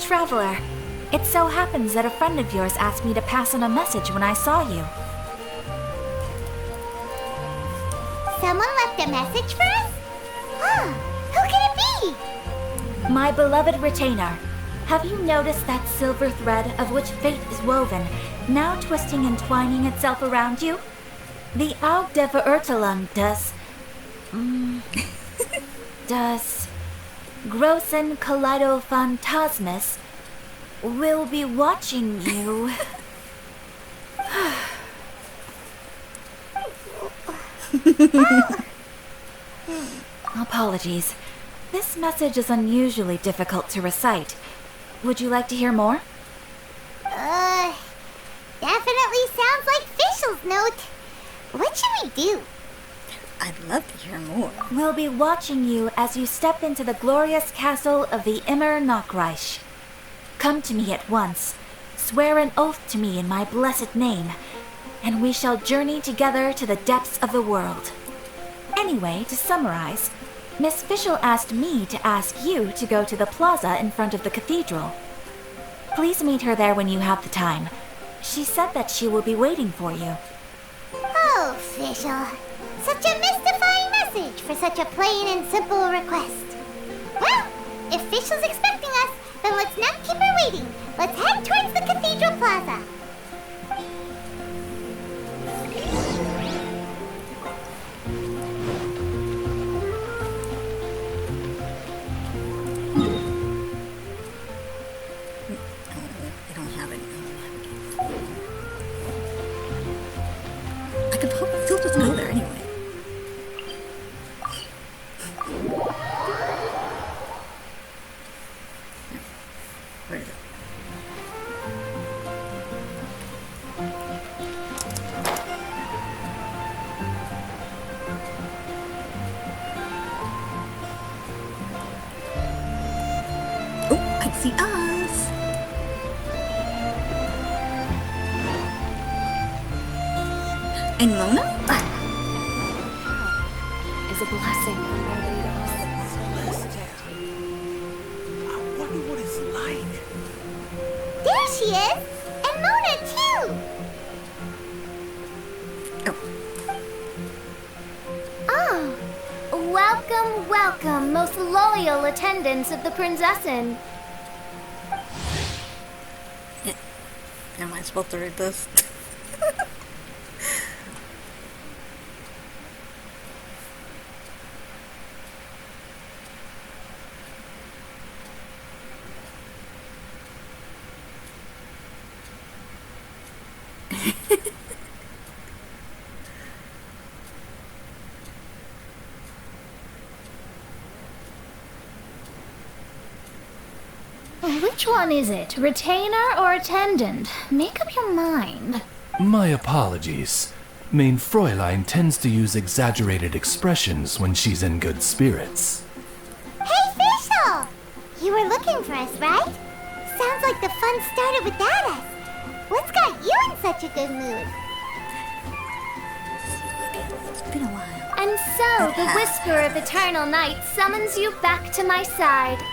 Traveler, it so happens that a friend of yours asked me to pass on a message when I saw you. Someone left a message for us? Huh, who can it be? My beloved retainer, have you noticed that silver thread of which fate is woven, now twisting and twining itself around you? The Aug der Verurteilung does Großen Kaleidophantasmus will be watching you. Apologies. This message is unusually difficult to recite. Would you like to hear more? Definitely sounds like Fischl's note. What should we do? I'd love to hear more. We'll be watching you as you step into the glorious castle of the Immernachtreich. Come to me at once. Swear an oath to me in my blessed name, and we shall journey together to the depths of the world. Anyway, to summarize, Miss Fischl asked me to ask you to go to the plaza in front of the cathedral. Please meet her there when you have the time. She said that she will be waiting for you. Oh, Fischl. Such a mystifying message for such a plain and simple request. Well, if Fischl's expecting us, then let's not keep her waiting. Let's head towards the cathedral plaza. I don't have any. I could probably still just go there anyway. Where is it? Oh, I see us. And Mona? Is a blessing. I wonder what it's like. There she is! And Mona, too! Oh. Welcome, welcome, most loyal attendants of the Prinzessin. Am I supposed to read this? Which one is it? Retainer or attendant? Make up your mind. My apologies. Mein Fräulein tends to use exaggerated expressions when she's in good spirits. Hey, Fischl! You were looking for us, right? Sounds like the fun started without us. What's got you in such a good mood? It's been a while. And so, the whisper of eternal night summons you back to my side.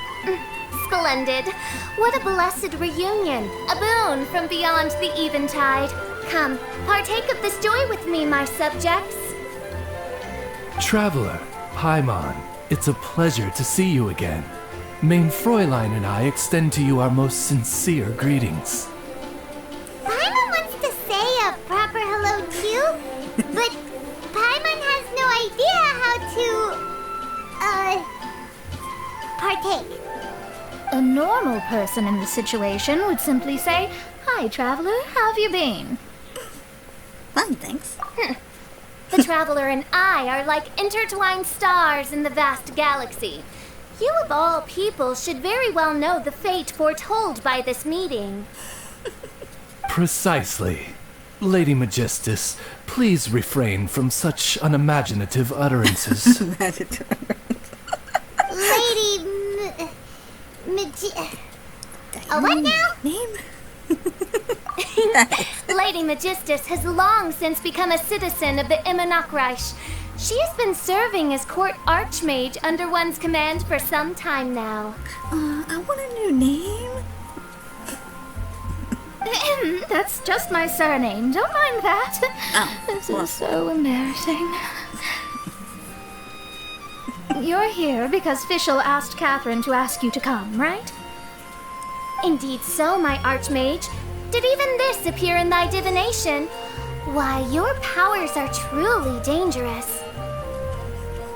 Splendid. What a blessed reunion. A boon from beyond the eventide. Come, partake of this joy with me, my subjects. Traveler, Paimon, it's a pleasure to see you again. Mein Fräulein and I extend to you our most sincere greetings. Paimon wants to say a proper hello too, but Paimon has no idea how to, partake. A normal person in this situation would simply say, "Hi, traveler, how have you been?" Fine, thanks. The Traveler and I are like intertwined stars in the vast galaxy. You of all people should very well know the fate foretold by this meeting. Precisely. Lady Magistus, please refrain from such unimaginative utterances. Lady what now? Name? Lady Magistus has long since become a citizen of the Immernachtreich. She has been serving as court archmage under one's command for some time now. I want a new name. That's just my surname. Don't mind that. Oh, This is so embarrassing. You're here because Fischl asked Catherine to ask you to come, right? Indeed so, my archmage. Did even this appear in thy divination? Why, your powers are truly dangerous.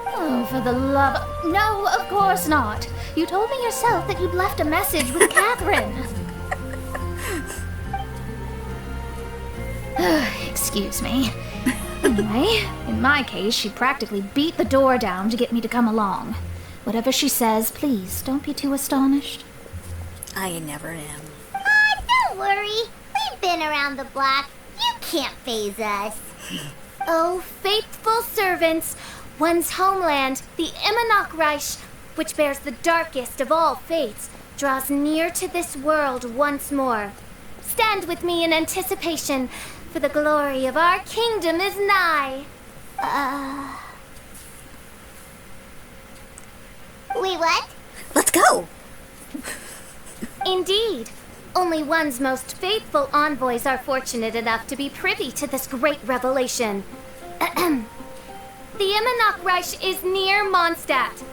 Oh, for the love of... No, of course not. You told me yourself that you'd left a message with Catherine. Excuse me. Anyway, in my case, she practically beat the door down to get me to come along. Whatever she says, please, don't be too astonished. I never am. Don't worry. We've been around the block. You can't faze us. Oh, faithful servants, one's homeland, the Immernachtreich, which bears the darkest of all fates, draws near to this world once more. Stand with me in anticipation, for the glory of our kingdom is nigh. Wait, what? Let's go! Indeed. Only one's most faithful envoys are fortunate enough to be privy to this great revelation. The Immernachtreich is near Mondstadt.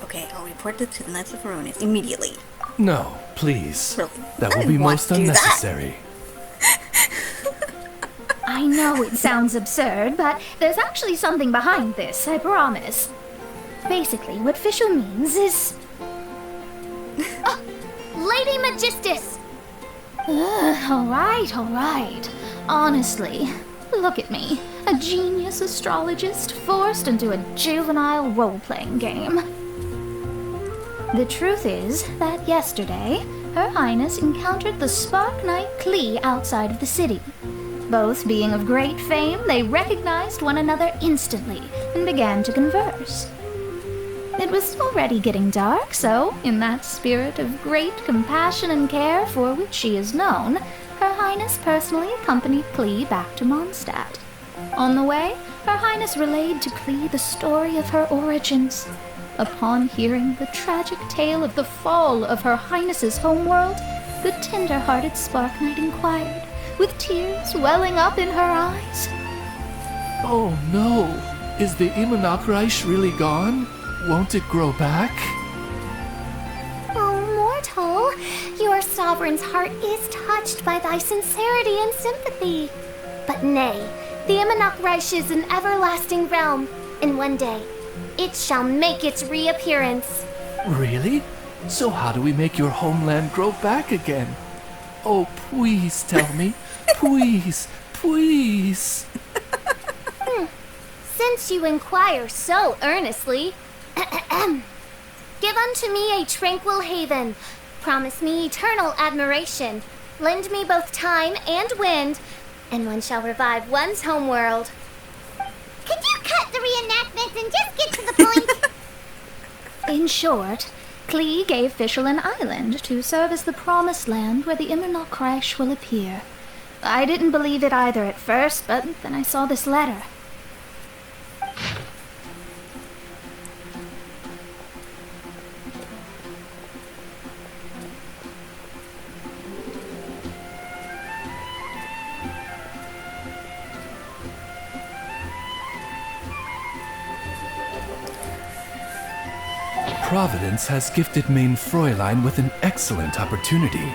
Okay, I'll report this to the Knights of Veronis immediately. No, please. Really? That I will be didn't want most to do that. unnecessary. I know it sounds absurd, but there's actually something behind this, I promise. Basically, what Fischl means is... Lady Magistus! All right. Honestly, look at me. A genius astrologist forced into a juvenile role-playing game. The truth is that yesterday, Her Highness encountered the Spark Knight Klee outside of the city. Both being of great fame, they recognized one another instantly and began to converse. It was already getting dark, so, in that spirit of great compassion and care for which she is known, Her Highness personally accompanied Klee back to Mondstadt. On the way, Her Highness relayed to Klee the story of her origins. Upon hearing the tragic tale of the fall of Her Highness's homeworld, the tender-hearted Spark Knight inquired, with tears welling up in her eyes. Oh no! Is the Immernachtreich really gone? Won't it grow back? Oh, mortal, your sovereign's heart is touched by thy sincerity and sympathy. But nay, the Immernachtreich is an everlasting realm, and one day it shall make its reappearance. Really? So how do we make your homeland grow back again? Oh, please tell me. Please, please. Since you inquire so earnestly, give unto me a tranquil haven. Promise me eternal admiration. Lend me both time and wind, and one shall revive one's homeworld. Could you cut the reenactments and just get to the point? In short, Klee gave Fischl an island to serve as the promised land where the Immernachtreich will appear. I didn't believe it either at first, but then I saw this letter. Providence has gifted Main Fräulein with an excellent opportunity.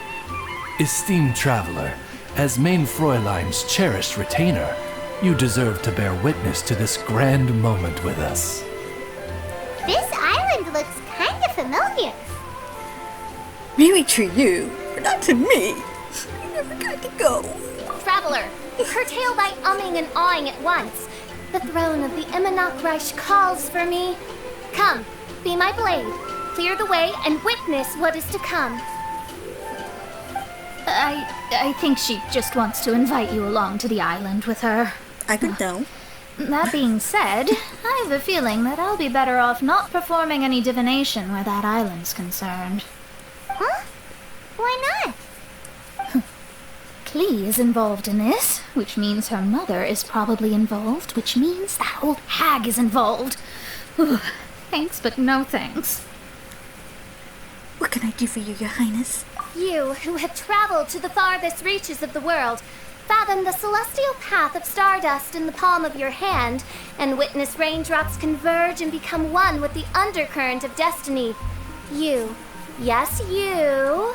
Esteemed traveler, as Main Fräulein's cherished retainer, you deserve to bear witness to this grand moment with us. This island looks kind of familiar. Maybe to you, but not to me. I never got to go. Traveler, curtail thy umming and awing at once. The throne of the Immernachtreich calls for me. Come, be my blade. Clear the way and witness what is to come. I think she just wants to invite you along to the island with her. I could know. That being said, I have a feeling that I'll be better off not performing any divination where that island's concerned. Huh? Why not? Klee is involved in this, which means her mother is probably involved, which means that old hag is involved. Thanks, but no thanks. What can I do for you, Your Highness? You, who have traveled to the farthest reaches of the world, fathom the celestial path of stardust in the palm of your hand, and witness raindrops converge and become one with the undercurrent of destiny. You, yes, you,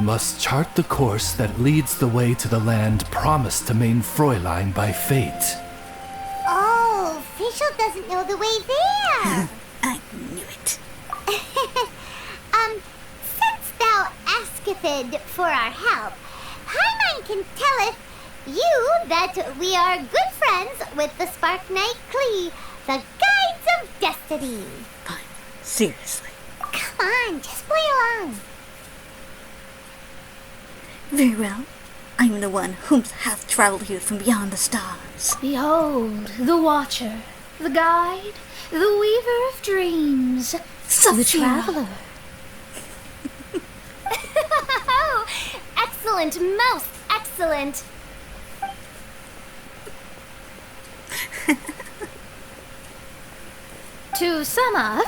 must chart the course that leads the way to the land promised to main Fräulein by fate. Oh, Fischl doesn't know the way there. I knew it. Since thou asketh for our help, Paimon can telleth you that we are good friends with the Spark Knight Klee, the guides of destiny. Fine. Seriously. Come on, just play along. Very well. I'm the one whom hath traveled here from beyond the stars. Behold, the Watcher, the Guide, the Weaver of Dreams, the Traveler. Oh, excellent, most excellent. To sum up,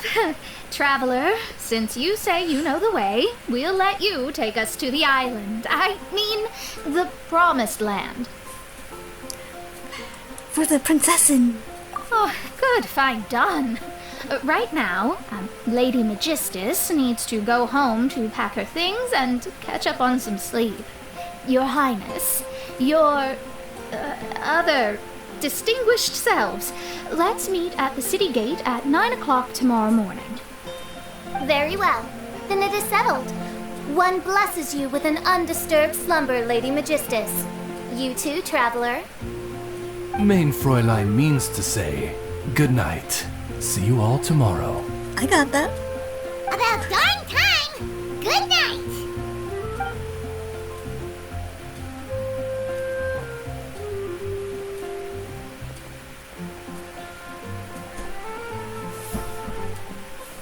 Traveler, since you say you know the way, we'll let you take us to the island. I mean, the Promised Land. For the princessin. Oh, good, fine, done. Right now, Lady Magistus needs to go home to pack her things and catch up on some sleep. Your Highness, your other distinguished selves, let's meet at the city gate at 9 o'clock tomorrow morning. Very well. Then it is settled. One blesses you with an undisturbed slumber, Lady Magistus. You too, Traveler. Main Fräulein means to say, good night. See you all tomorrow. I got that. About darn time. Good night.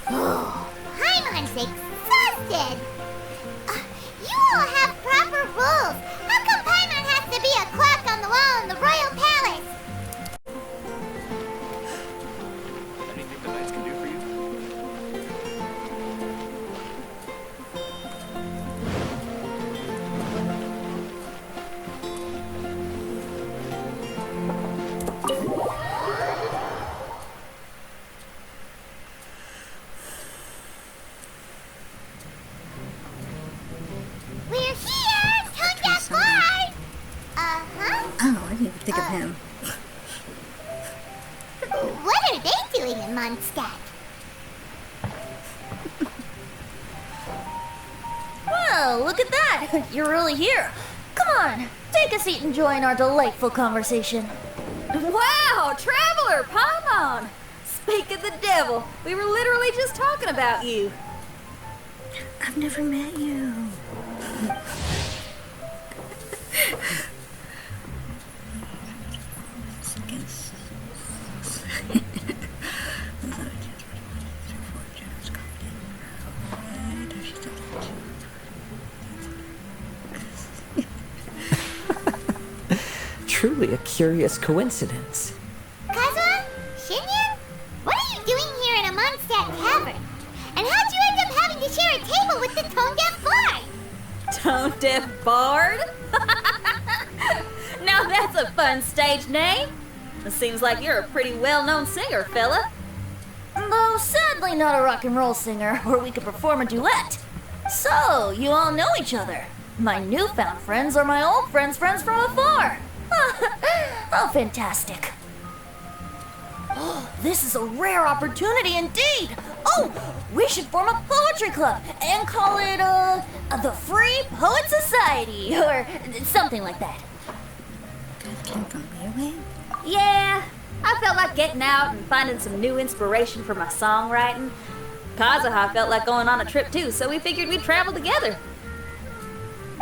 Paimon's exhausted. You all have proper rules. How come Paimon has to be a clock on the wall in the royal palace? Anything the knights can do for you? We're here! Tone deaf bard! Uh-huh. Oh, I didn't even think of him. What are they doing in Mondstadt? Well, look at that! You're really here. Come on, take a seat and join our delightful conversation. Wow, Traveler, Paimon! Speak of the devil, we were literally just talking about you. I've never met you. Truly a curious coincidence. Kazuha? Shinyan? What are you doing here in a Mondstadt tavern? And how'd you end up having to share a table with the tone-deaf bard? Tone-deaf bard? Now that's a fun stage name. It seems like you're a pretty well-known singer, fella. Though sadly not a rock and roll singer where we could perform a duet. So, you all know each other. My newfound friends are my old friends' friends from afar. Oh, fantastic. Oh, this is a rare opportunity indeed. Oh, we should form a poetry club and call it, the Free Poet Society, or something like that. You guys came from way away? Yeah, I felt like getting out and finding some new inspiration for my songwriting. Kazuha felt like going on a trip too, so we figured we'd travel together.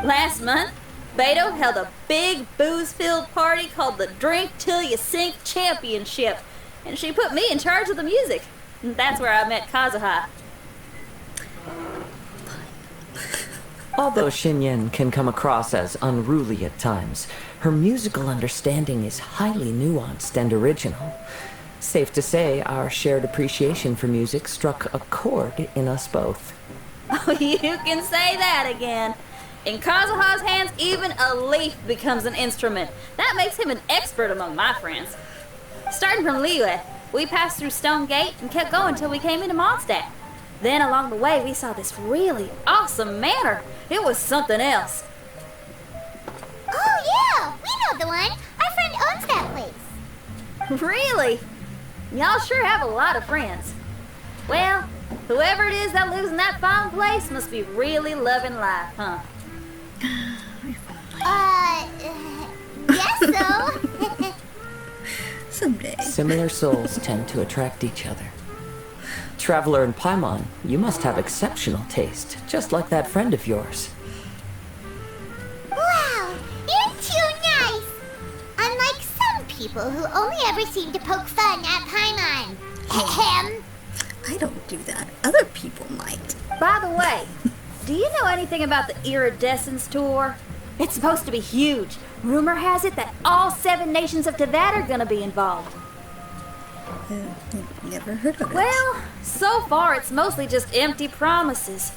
Last month, Beto held a big booze-filled party called the Drink Till You Sink Championship, and she put me in charge of the music. And that's where I met Kazuha. Although Shinyen can come across as unruly at times, her musical understanding is highly nuanced and original. Safe to say, our shared appreciation for music struck a chord in us both. Oh, you can say that again. In Kazuha's hands, even a leaf becomes an instrument. That makes him an expert among my friends. Starting from Liyue, we passed through Stone Gate and kept going till we came into Mondstadt. Then along the way, we saw this really awesome manor. It was something else. Oh, yeah! We know the one! Our friend owns that place. Really? Y'all sure have a lot of friends. Well, whoever it is that lives in that fine place must be really loving life, huh? Guess so. Someday. Similar souls tend to attract each other. Traveler and Paimon, you must have exceptional taste, just like that friend of yours. Wow, you're too nice! Unlike some people who only ever seem to poke fun at Paimon. Ahem. I don't do that. Other people might. By the way, do you know anything about the Iridescence Tour? It's supposed to be huge. Rumor has it that all 7 nations of Teyvat are gonna be involved. Never heard of it. Well, so far it's mostly just empty promises.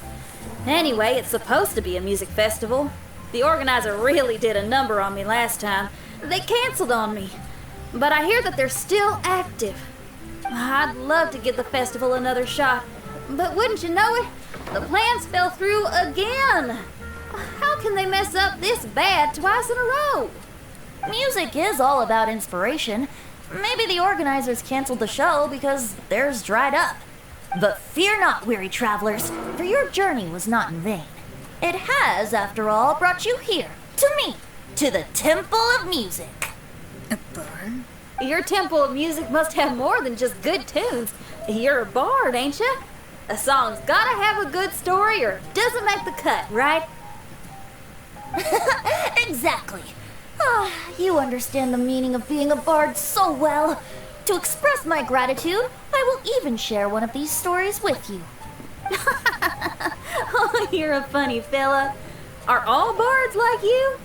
Anyway, it's supposed to be a music festival. The organizer really did a number on me last time. They canceled on me. But I hear that they're still active. I'd love to give the festival another shot. But wouldn't you know it, the plans fell through again. How can they mess up this bad twice in a row? Music is all about inspiration. Maybe the organizers canceled the show because theirs dried up. But fear not, weary travelers, for your journey was not in vain. It has, after all, brought you here, to me, to the Temple of Music. A bar? Your Temple of Music must have more than just good tunes. You're a bard, ain't ya? A song's gotta have a good story or it doesn't make the cut, right? Exactly. Ah, you understand the meaning of being a bard so well. To express my gratitude, I will even share one of these stories with you. Oh, you're a funny fella. Are all bards like you?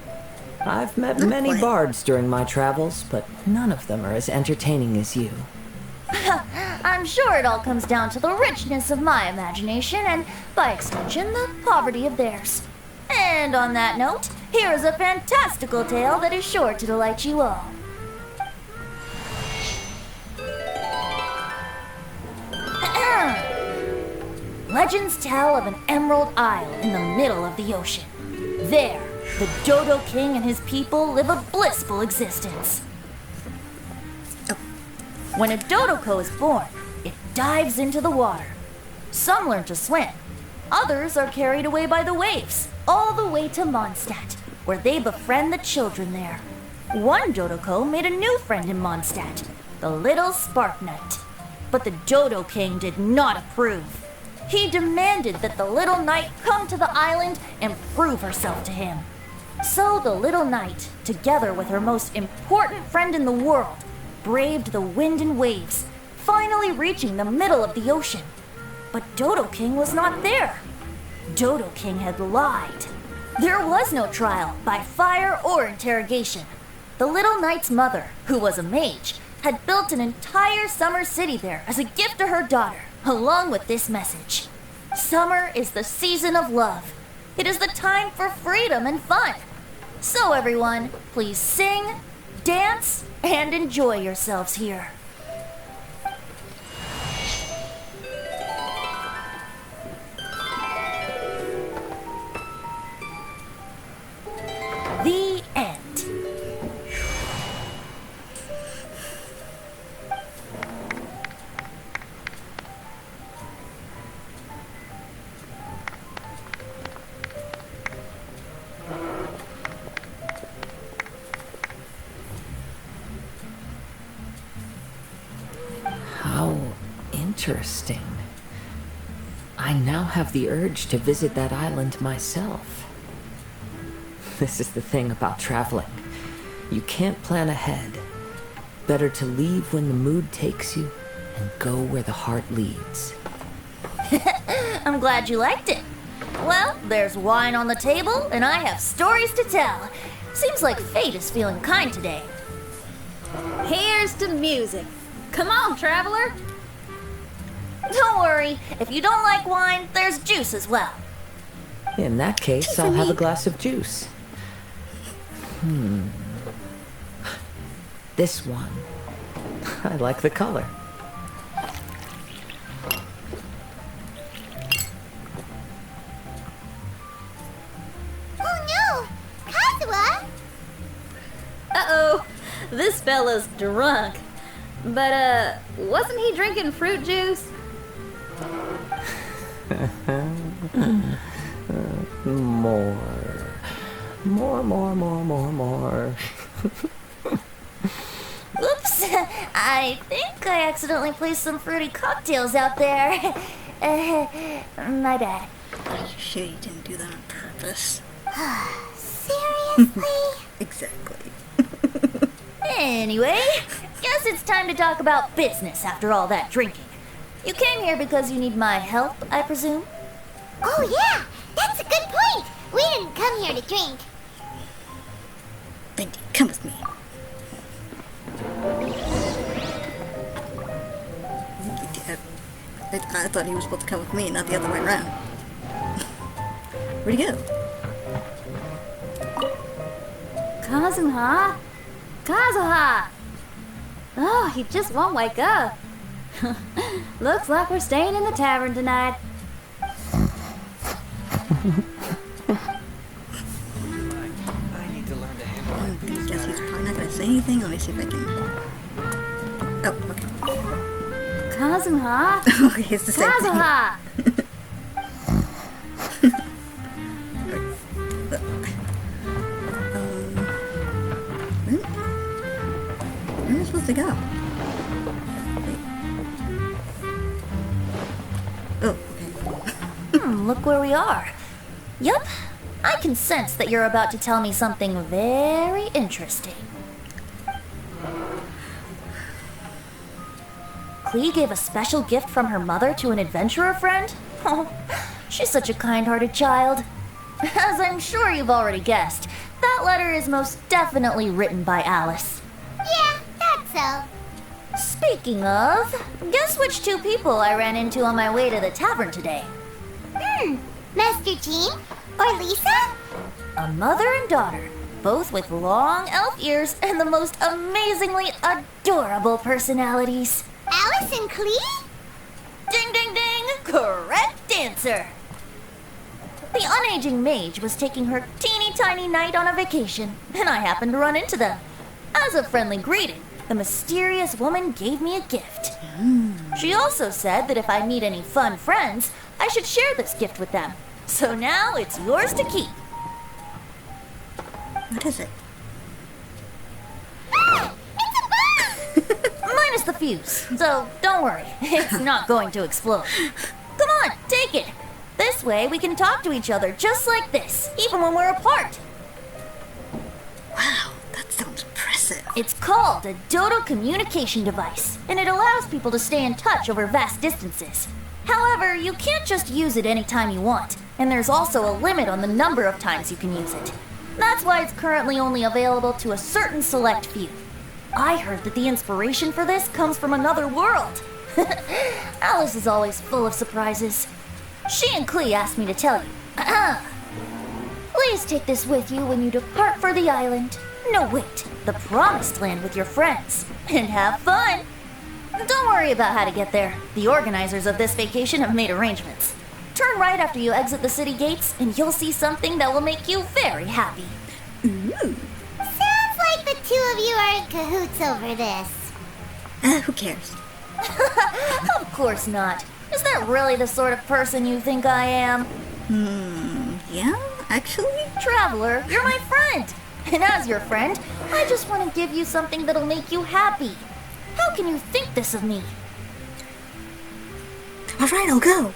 I've met many bards during my travels, but none of them are as entertaining as you. I'm sure it all comes down to the richness of my imagination and, by extension, the poverty of theirs. And on that note, here is a fantastical tale that is sure to delight you all. Legends tell of an emerald isle in the middle of the ocean. There, the Dodo King and his people live a blissful existence. When a Dodoko is born, it dives into the water. Some learn to swim. Others are carried away by the waves, all the way to Mondstadt, where they befriend the children there. One Dodoko made a new friend in Mondstadt, the little Spark Knight. But the Dodo King did not approve. He demanded that the little knight come to the island and prove herself to him. So the little knight, together with her most important friend in the world, braved the wind and waves, finally reaching the middle of the ocean. But Dodo King was not there. Dodo King had lied. There was no trial by fire or interrogation. The little knight's mother, who was a mage, had built an entire summer city there as a gift to her daughter, along with this message. Summer is the season of love. It is the time for freedom and fun. So everyone, please sing, dance, and enjoy yourselves here. The end. How interesting. I now have the urge to visit that island myself. This is the thing about traveling. You can't plan ahead. Better to leave when the mood takes you and go where the heart leads. I'm glad you liked it. Well, there's wine on the table, and I have stories to tell. Seems like fate is feeling kind today. Here's to music. Come on, traveler. Don't worry, if you don't like wine, there's juice as well. In that case, I'll have a glass of juice. This one. I like the color. Oh no! Kazuha! Uh-oh, this fella's drunk. But, wasn't he drinking fruit juice? More. Oops, I think I accidentally placed some fruity cocktails out there. My bad. Are you sure you didn't do that on purpose? Seriously? Exactly. Anyway, guess it's time to talk about business after all that drinking. You came here because you need my help, I presume? Oh yeah, that's a good point. We didn't come here to drink. Bendy, come with me. I thought he was supposed to come with me, not the other way around. Where'd he go? Kazuha? Kazuha! Oh, he just won't wake up. Looks like we're staying in the tavern tonight. I need to learn to handle my I bees guess he's better. probably not gonna say anything. Let me see if I can. Oh, okay. Kazuha? Okay, it's the same thing. Kazuha! Where am I supposed to go? Oh, okay. Look where we are. Yup, I can sense that you're about to tell me something very interesting. Klee gave a special gift from her mother to an adventurer friend? Oh, she's such a kind-hearted child. As I'm sure you've already guessed, that letter is most definitely written by Alice. Yeah, that's so. Speaking of, guess which two people I ran into on my way to the tavern today? Master Jean? Or Lisa? A mother and daughter, both with long elf ears and the most amazingly adorable personalities. Alice and Klee? Ding ding ding! Correct answer! The unaging mage was taking her teeny tiny knight on a vacation, and I happened to run into them. As a friendly greeting, the mysterious woman gave me a gift. She also said that if I meet any fun friends, I should share this gift with them. So now it's yours to keep. What is it? Ah! It's a bomb! Minus the fuse, so don't worry, it's not going to explode. Come on, take it. This way we can talk to each other just like this, even when we're apart. Wow, that sounds impressive. It's called a Dodo communication device, and it allows people to stay in touch over vast distances. However, you can't just use it anytime you want, and there's also a limit on the number of times you can use it. That's why it's currently only available to a certain select few. I heard that the inspiration for this comes from another world. Alice is always full of surprises. She and Klee asked me to tell you. Please take this with you when you depart for the island. No, wait, the promised land with your friends. And have fun. Don't worry about how to get there. The organizers of this vacation have made arrangements. Turn right after you exit the city gates, and you'll see something that will make you very happy. Sounds like the two of you are in cahoots over this. Who cares? Of course not. Is that really the sort of person you think I am? Yeah, actually? Traveler, you're my friend. And as your friend, I just want to give you something that'll make you happy. How can you think this of me? Alright, I'll go.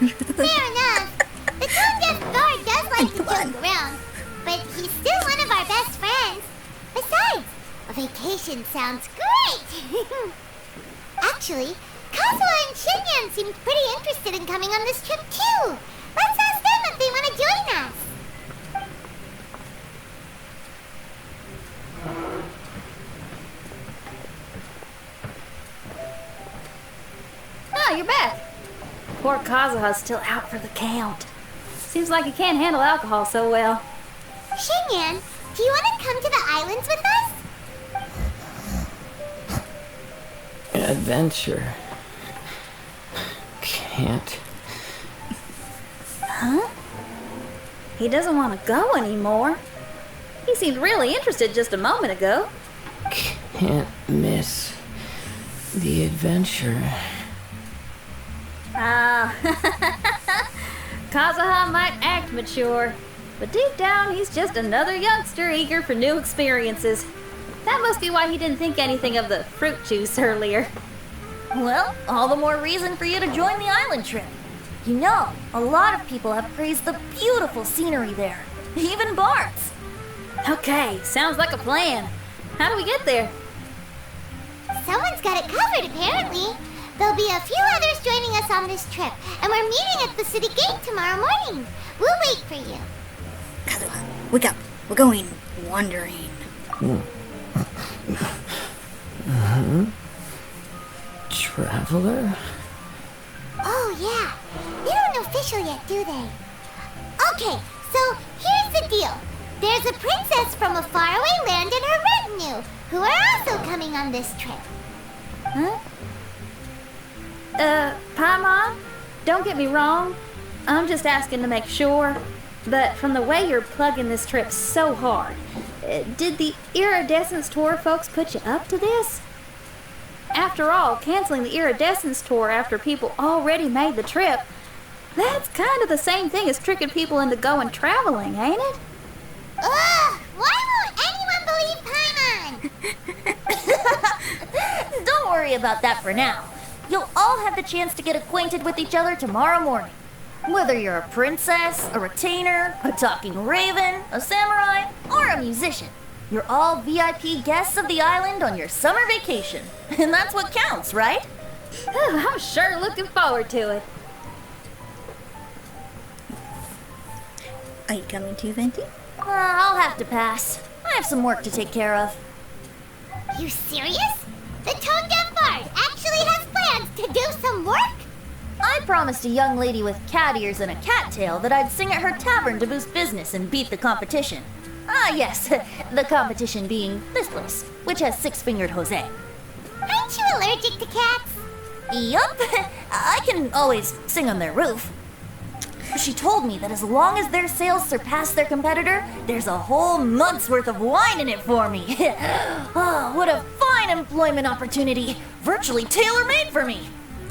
Fair enough. The tone-deaf guard does like to joke around, but he's still one of our best friends. Besides, a vacation sounds great. Actually, Kazuha and Shinyan seemed pretty interested in coming on this trip too. Let's ask them if they want to join us. Ah, you're Poor Kazuha's still out for the count. Seems like he can't handle alcohol so well. Shinyan, do you want to come to the islands with us? Adventure. Can't. Huh? He doesn't want to go anymore. He seemed really interested just a moment ago. Can't miss the adventure. Kazuha might act mature, but deep down he's just another youngster eager for new experiences. That must be why he didn't think anything of the fruit juice earlier. Well, all the more reason for you to join the island trip. You know, a lot of people have praised the beautiful scenery there. Even Bart's. Okay, sounds like a plan. How do we get there? Someone's got it covered, apparently. There'll be a few others joining us on this trip, and we're meeting at the city gate tomorrow morning. We'll wait for you. Kazuha, wake up. We're going wandering. Traveler? Oh, yeah. They don't know Fischl yet, do they? Okay, so here's the deal. There's a princess from a faraway land and her retinue, who are also coming on this trip. Huh? Paimon? Don't get me wrong. I'm just asking to make sure. But from the way you're plugging this trip so hard, did the Iridescence Tour folks put you up to this? After all, canceling the Iridescence Tour after people already made the trip, that's kind of the same thing as tricking people into going traveling, ain't it? Ugh! Why won't anyone believe Paimon? Don't worry about that for now. You'll all have the chance to get acquainted with each other tomorrow morning. Whether you're a princess, a retainer, a talking raven, a samurai, or a musician, you're all VIP guests of the island on your summer vacation. And that's what counts, right? I'm sure looking forward to it. Are you coming too, Venti? I'll have to pass. I have some work to take care of. You serious? The tone-deaf bard actually has plans to do some work? I promised a young lady with cat ears and a cattail that I'd sing at her tavern to boost business and beat the competition. Ah, yes, the competition being this place, which has six-fingered Jose. Aren't you allergic to cats? Yup, I can always sing on their roof. She told me that as long as their sales surpass their competitor, there's a whole month's worth of wine in it for me. Oh, what a fine employment opportunity. Virtually tailor-made for me.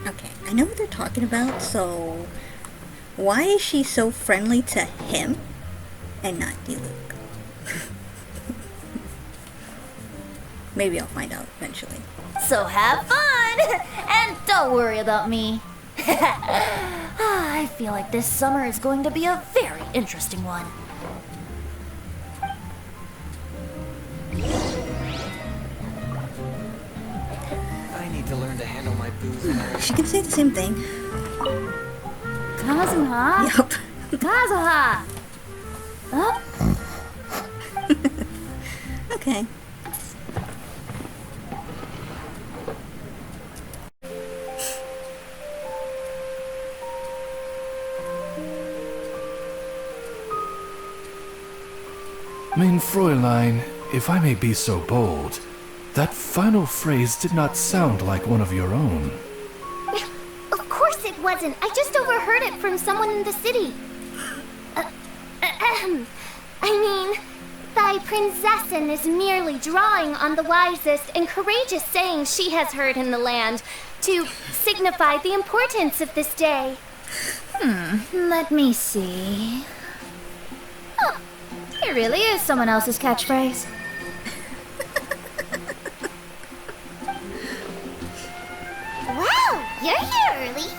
Okay, I know what they're talking about, so why is she so friendly to him and not Diluc? Maybe I'll find out eventually. So have fun, and don't worry about me. I feel like this summer is going to be a very interesting one. I need to learn to handle my booze better. She can say the same thing. Kazuha? Yup. Kazuha! Up? Okay. Mein Fräulein, if I may be so bold, that final phrase did not sound like one of your own. Of course it wasn't. I just overheard it from someone in the city. I mean, thy prinzessin is merely drawing on the wisest and courageous sayings she has heard in the land to signify the importance of this day. Let me see. Oh, it really is someone else's catchphrase. Wow, you're here early.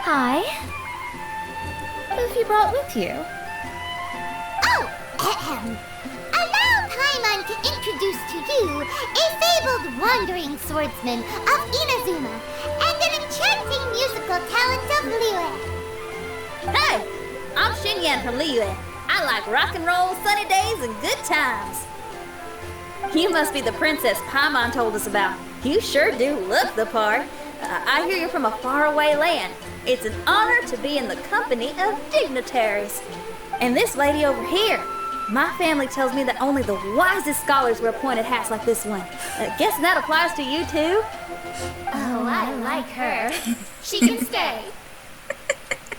Hi. Who have you brought with you? Oh, allow Paimon to introduce to you a fabled wandering swordsman of Inazuma and an enchanting musical talent of Liyue. Hey, I'm Shinyan from Liyue. I like rock and roll, sunny days, and good times. You must be the princess Paimon told us about. You sure do look the part. I hear you're from a faraway land. It's an honor to be in the company of dignitaries. And this lady over here, my family tells me that only the wisest scholars wear pointed hats like this one. Guess that applies to you too? Oh, I like her. She can stay.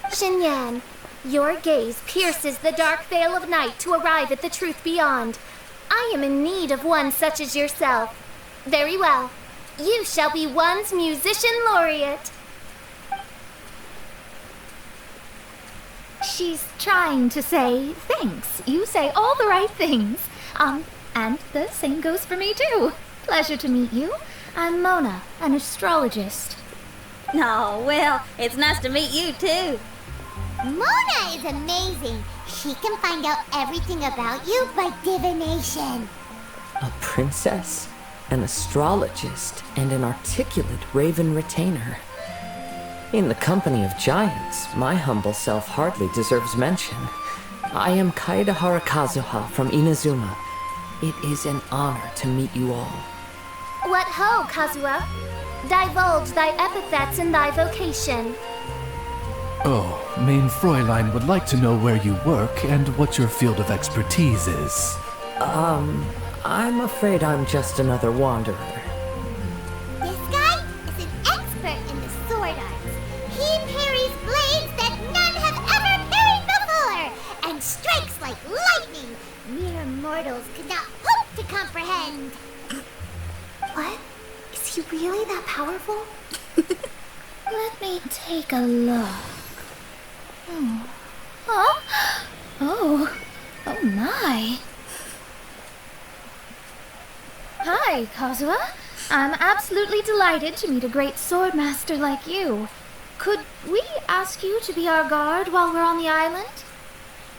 Xinyan, your gaze pierces the dark veil of night to arrive at the truth beyond. I am in need of one such as yourself. Very well. You shall be one's musician laureate. She's trying to say thanks. You say all the right things. And the same goes for me too. Pleasure to meet you. I'm Mona, an astrologist. Oh, well, it's nice to meet you too. Mona is amazing. She can find out everything about you by divination. A princess, an astrologist, and an articulate raven retainer. In the company of giants, my humble self hardly deserves mention. I am Kaida Harakazuha from Inazuma. It is an honor to meet you all. What ho, Kazuha? Divulge thy epithets and thy vocation. Oh, Main Fräulein would like to know where you work and what your field of expertise is. I'm afraid I'm just another wanderer. This guy is an expert in the sword arts. He parries blades that none have ever parried before, and strikes like lightning mere mortals could not hope to comprehend. What? Is he really that powerful? Let me take a look. Huh? Oh my. Hi, Kazuha. I'm absolutely delighted to meet a great swordmaster like you. Could we ask you to be our guard while we're on the island?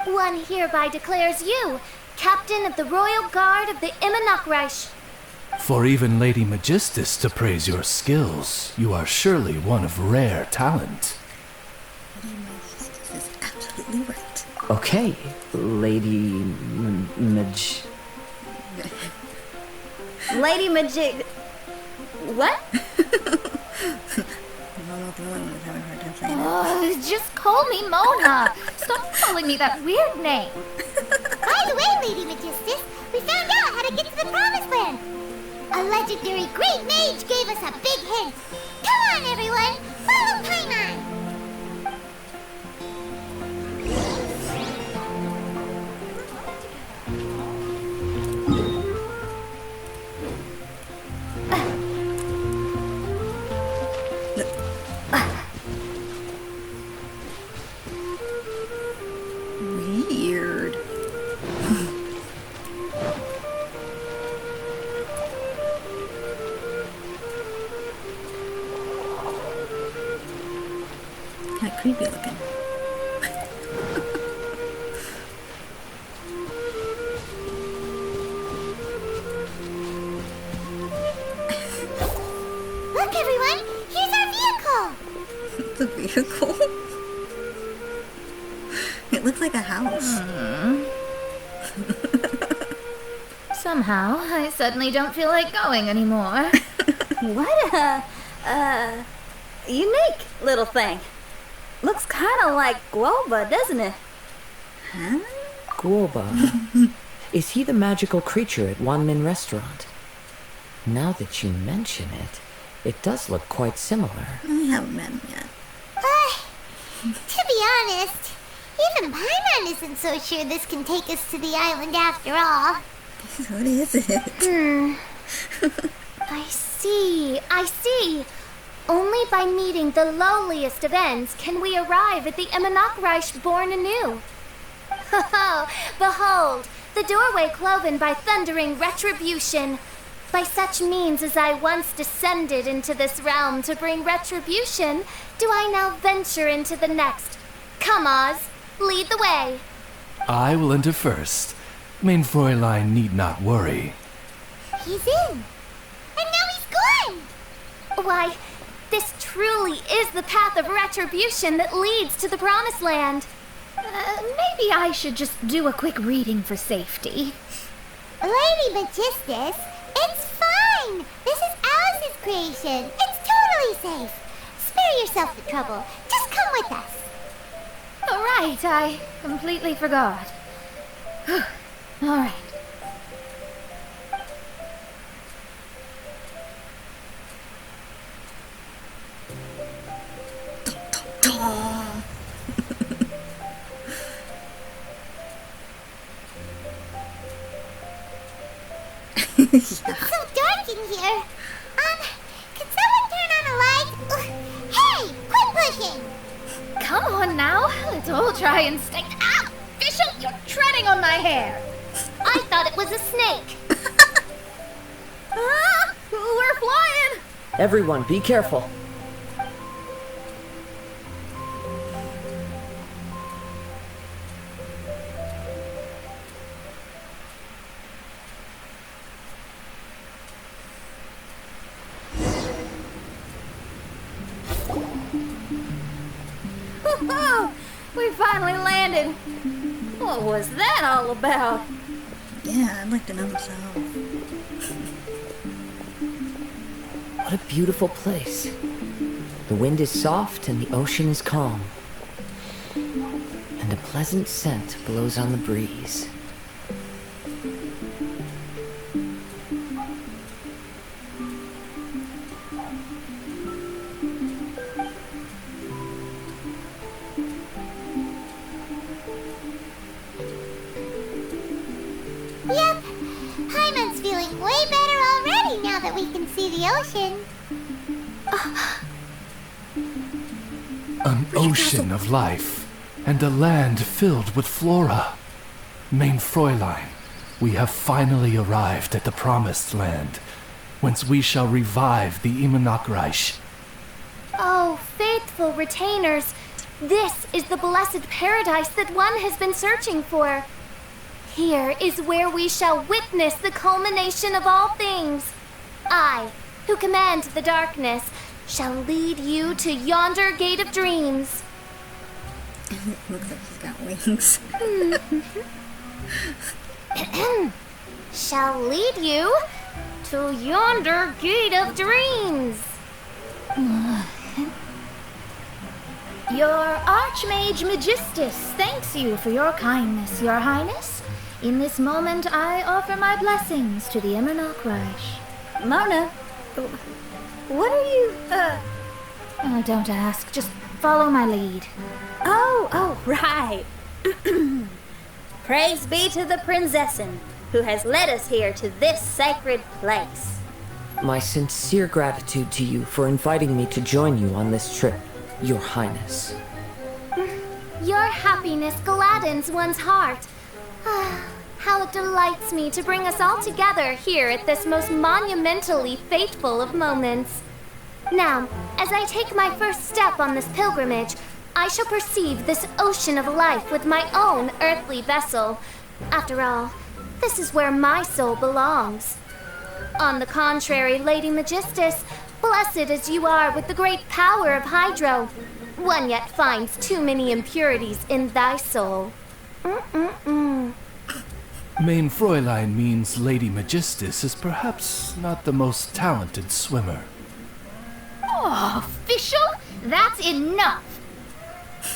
One hereby declares you captain of the Royal Guard of the Immernachtreich. For even Lady Magistus to praise your skills, you are surely one of rare talent. This is absolutely right. Okay, Lady Lady Majig... What? Just call me Mona. Stop calling me that weird name. By the way, Lady Magistus, we found out how to get to the Promised Land. A legendary great mage gave us a big hint. Come on, everyone, follow Paimon. Weird. Kind of creepy looking. Look, everyone, here's our vehicle. The vehicle? It looks like a house. Somehow, I suddenly don't feel like going anymore. What a unique little thing. Looks kind of like Guoba, doesn't it? Huh? Guoba. Is he the magical creature at Wanmin Restaurant? Now that you mention it, it does look quite similar. We haven't met him yet. To be honest, even Paimon isn't so sure this can take us to the island after all. What is it? I see. Only by meeting the lowliest of ends can we arrive at the Immernachtreich born anew. Ho, behold, the doorway cloven by thundering retribution. By such means as I once descended into this realm to bring retribution, do I now venture into the next. Come, Oz, lead the way. I will enter first. Main Fräulein need not worry. He's in. And now he's gone. Why, this truly is the path of retribution that leads to the Promised Land. Maybe I should just do a quick reading for safety. Lady Magistus, it's fine. This is Alice's creation. It's totally safe. spare yourself the trouble. Just come with us. All right, I completely forgot. All right. It's so dark in here. Can someone turn on a light? Ugh. Hey, quit pushing! Come on now, let's all try and stay. Ow! Fischl, you're treading on my hair. I thought it was a snake. We're flying. Everyone, be careful. We finally landed. What was that all about? Yeah, I'd like to know myself. What a beautiful place. The wind is soft and the ocean is calm. And a pleasant scent blows on the breeze. Yep. Hyman's feeling way better already now that we can see the ocean. An ocean of life, and a land filled with flora. Mein Fräulein, we have finally arrived at the promised land, whence we shall revive the Immernachtreich. Oh, faithful retainers, this is the blessed paradise that one has been searching for. Here is where we shall witness the culmination of all things. I, who command the darkness, shall lead you to yonder gate of dreams. Looks like he's got wings. Shall lead you to yonder gate of dreams. Your Archmage Magistus thanks you for your kindness, Your Highness. In this moment, I offer my blessings to the Immernachtreich. Mona, what are you, Oh, don't ask. Just follow my lead. Oh, right. Praise be to the Prinzessin, who has led us here to this sacred place. My sincere gratitude to you for inviting me to join you on this trip, Your Highness. Your happiness gladdens one's heart. How it delights me to bring us all together here at this most monumentally fateful of moments. Now, as I take my first step on this pilgrimage, I shall perceive this ocean of life with my own earthly vessel. After all, this is where my soul belongs. On the contrary, Lady Magistus, blessed as you are with the great power of Hydro, one yet finds too many impurities in thy soul. Mein Fräulein means Lady Magistus is perhaps not the most talented swimmer. Oh, Fischl, that's enough.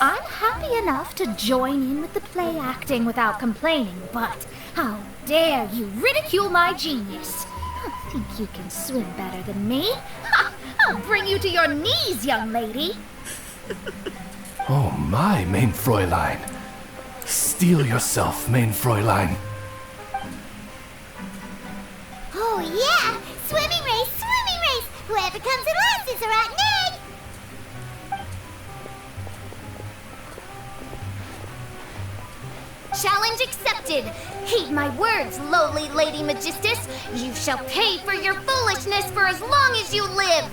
I'm happy enough to join in with the play acting without complaining, but how dare you ridicule my genius? I think you can swim better than me. Ha! I'll bring you to your knees, young lady. Oh my, Mein Fräulein. Steel yourself, Mein Fräulein. Oh yeah! Swimming race! Swimming race! Whoever comes in last is a rotten egg! Challenge accepted. Heed my words, lowly Lady Magistus. You shall pay for your foolishness for as long as you live.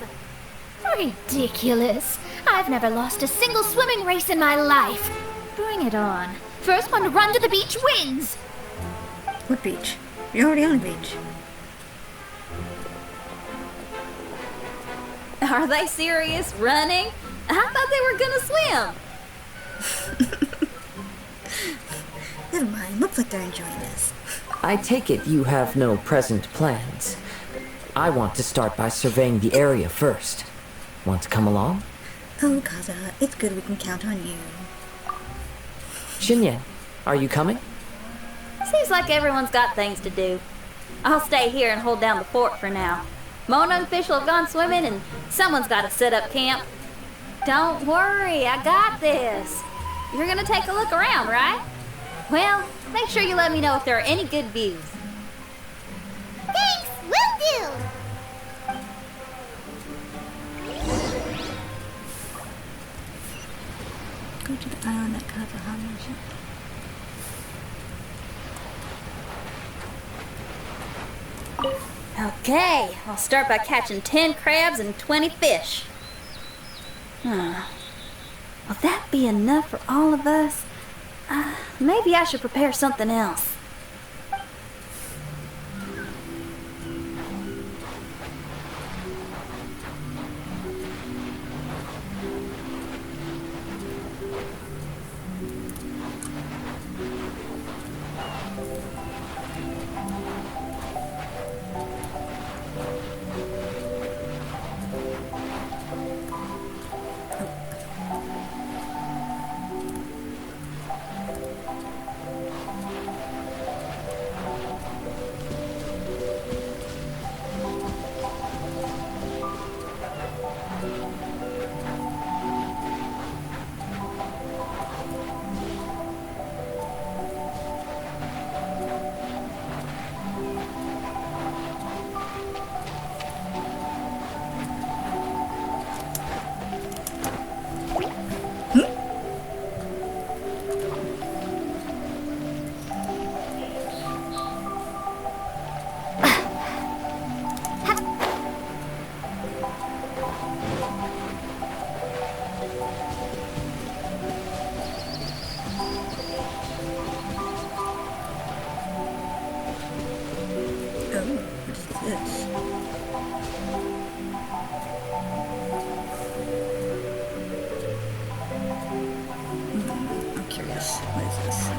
Ridiculous. I've never lost a single swimming race in my life. Bring it on. First one to run to the beach wins. What beach? You're already on the beach. Are they serious? Running? I thought they were gonna swim. Never mind, looks like they're enjoying this. I take it you have no present plans. I want to start by surveying the area first. Want to come along? Oh, Kaza, it's good we can count on you. Xinyan, are you coming? Seems like everyone's got things to do. I'll stay here and hold down the fort for now. Mona and Fischl have gone swimming, and someone's got to set up camp. Don't worry, I got this. You're gonna take a look around, right? Well, make sure you let me know if there are any good views. Thanks, will do! Go to the island that Kaza mentioned. Okay, I'll start by catching 10 crabs and 20 fish. Will that be enough for all of us? Maybe I should prepare something else. I'm curious. What is this?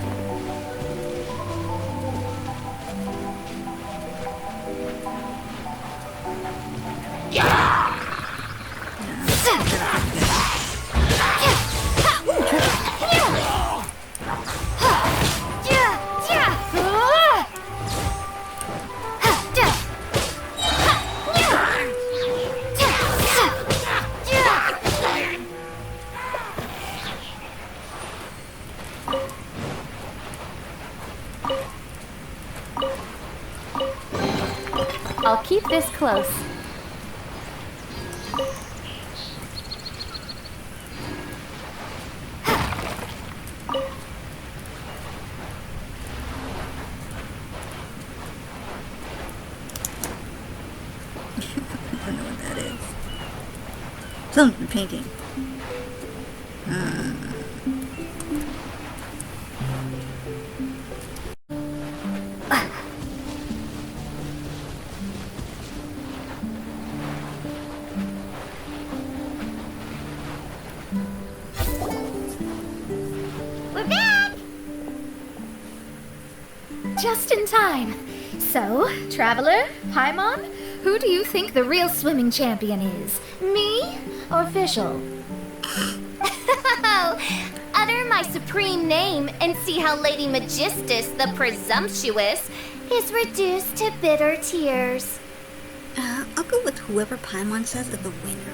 I'll keep this close. I don't know what that is. Something painting. We're back! Just in time. So, Traveler, Paimon, who do you think the real swimming champion is? Me or Fischl? Utter my supreme name and see how Lady Magistus the Presumptuous is reduced to bitter tears. I'll go with whoever Paimon says is the winner.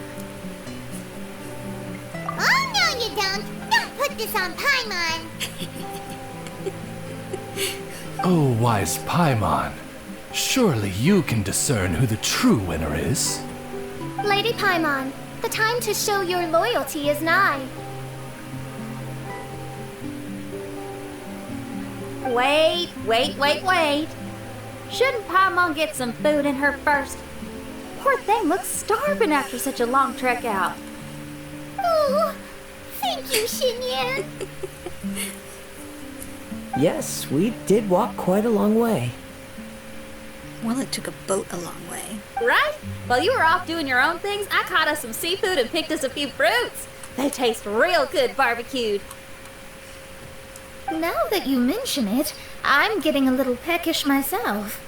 Oh, no you don't! Don't put this on Paimon! Oh, wise Paimon. Surely you can discern who the true winner is. Lady Paimon, the time to show your loyalty is nigh. Wait. Shouldn't Paimon get some food in her first? Poor thing looks starving after such a long trek out. Oh, thank you, Xinyan. Yes, we did walk quite a long way. Well, it took a boat a long way. Right? While you were off doing your own things, I caught us some seafood and picked us a few fruits. They taste real good barbecued. Now that you mention it, I'm getting a little peckish myself.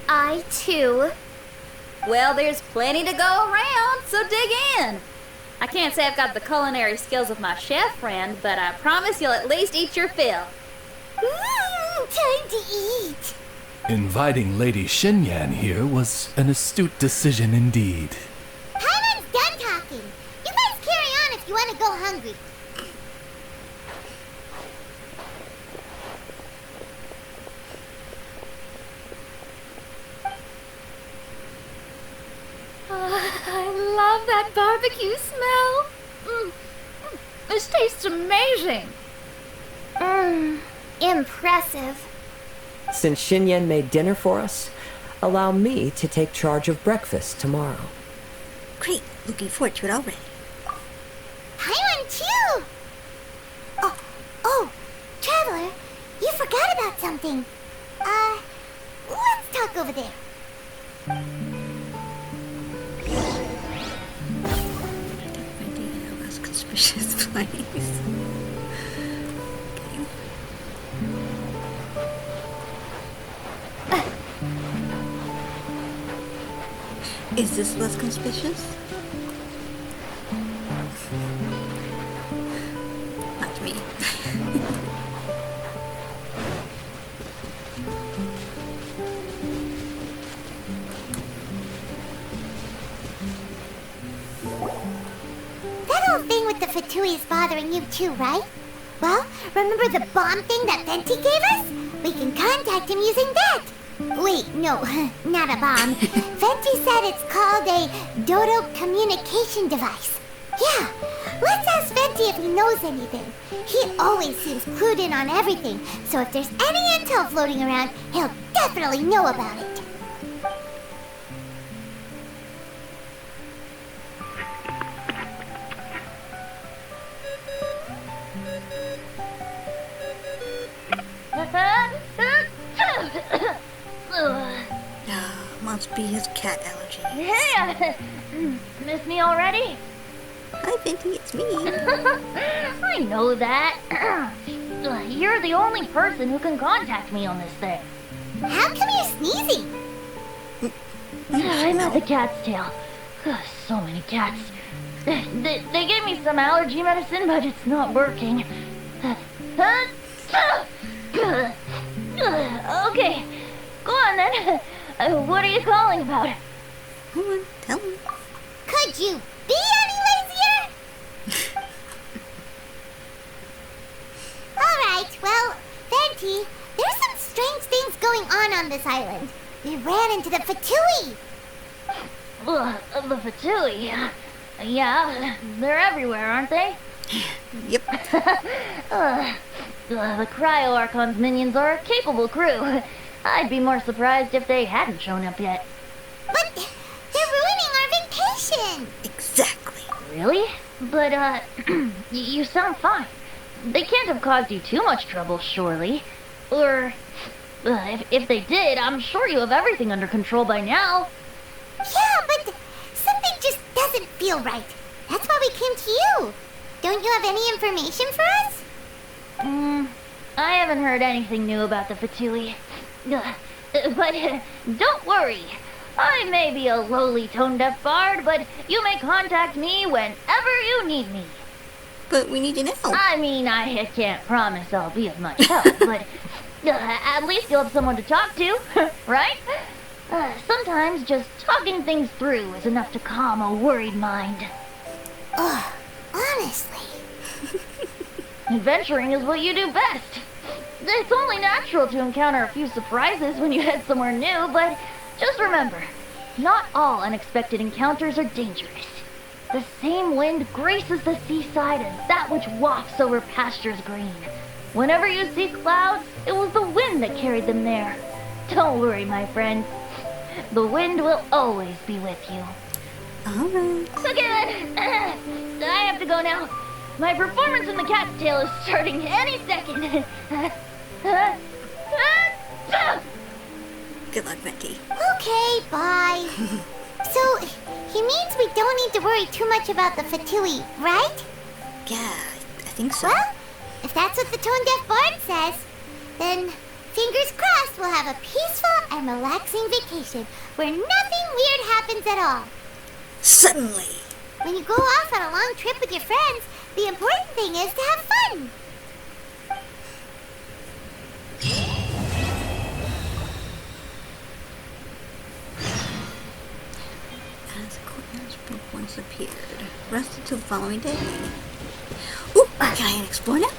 I, too. Well, there's plenty to go around, so dig in. I can't say I've got the culinary skills of my chef friend, but I promise you'll at least eat your fill. Time to eat. Inviting Lady Xinyan here was an astute decision indeed. Paimon's done talking. You guys carry on if you want to go hungry. I love that barbecue smell. This tastes amazing. Impressive. Since Xinyan made dinner for us, allow me to take charge of breakfast tomorrow. Great, looking forward to it already. Paimon too. Oh, Traveler, you forgot about something. Let's talk over there. That's conspicuous place. Is this less conspicuous? Not to me. That old thing with the Fatui is bothering you too, right? Well, remember the bomb thing that Venti gave us? We can contact him using that. Wait, no, not a bomb. Venti said it's called a Dodo communication device. Yeah, let's ask Venti if he knows anything. He always seems clued in on everything, so if there's any intel floating around, he'll definitely know about it. Must be his cat allergy. Hey, miss me already? Hi, Vinty, it's me. I know that. You're the only person who can contact me on this thing. How come you're sneezing? I'm at the cat's tail. So many cats. They gave me some allergy medicine, but it's not working. Okay, go on then. What are you calling about? Come on, tell me. Could you be any lazier? Alright, well, Venti, there's some strange things going on this island. We ran into the Fatui. The Fatui? Yeah, they're everywhere, aren't they? Yep. The Cryo Archon's minions are a capable crew. I'd be more surprised if they hadn't shown up yet. But they're ruining our vacation. Exactly. Really? But, you sound fine. They can't have caused you too much trouble, surely. Or, if they did, I'm sure you have everything under control by now. Yeah, but something just doesn't feel right. That's why we came to you. Don't you have any information for us? I haven't heard anything new about the Fatui. But don't worry. I may be a lowly tone-deaf bard, but you may contact me whenever you need me. But we need to know. I mean, I can't promise I'll be of much help, but at least you'll have someone to talk to, right? Sometimes just talking things through is enough to calm a worried mind. Honestly. Adventuring is what you do best. It's only natural to encounter a few surprises when you head somewhere new, but just remember, not all unexpected encounters are dangerous. The same wind graces the seaside as that which wafts over pastures green. Whenever you see clouds, it was the wind that carried them there. Don't worry, my friend. The wind will always be with you. Alright. Okay then, I have to go now. My performance in the cat's tail is starting any second. Good luck, Venti. Okay, bye. So, he means we don't need to worry too much about the Fatui, right? Yeah, I think so. Well, if that's what the tone-deaf bard says, then Fingers crossed we'll have a peaceful and relaxing vacation where nothing weird happens at all. Suddenly. When you go off on a long trip with your friends, the important thing is to have fun. As the courtyard's book once appeared, rest until the following day. Ooh, can I explore now?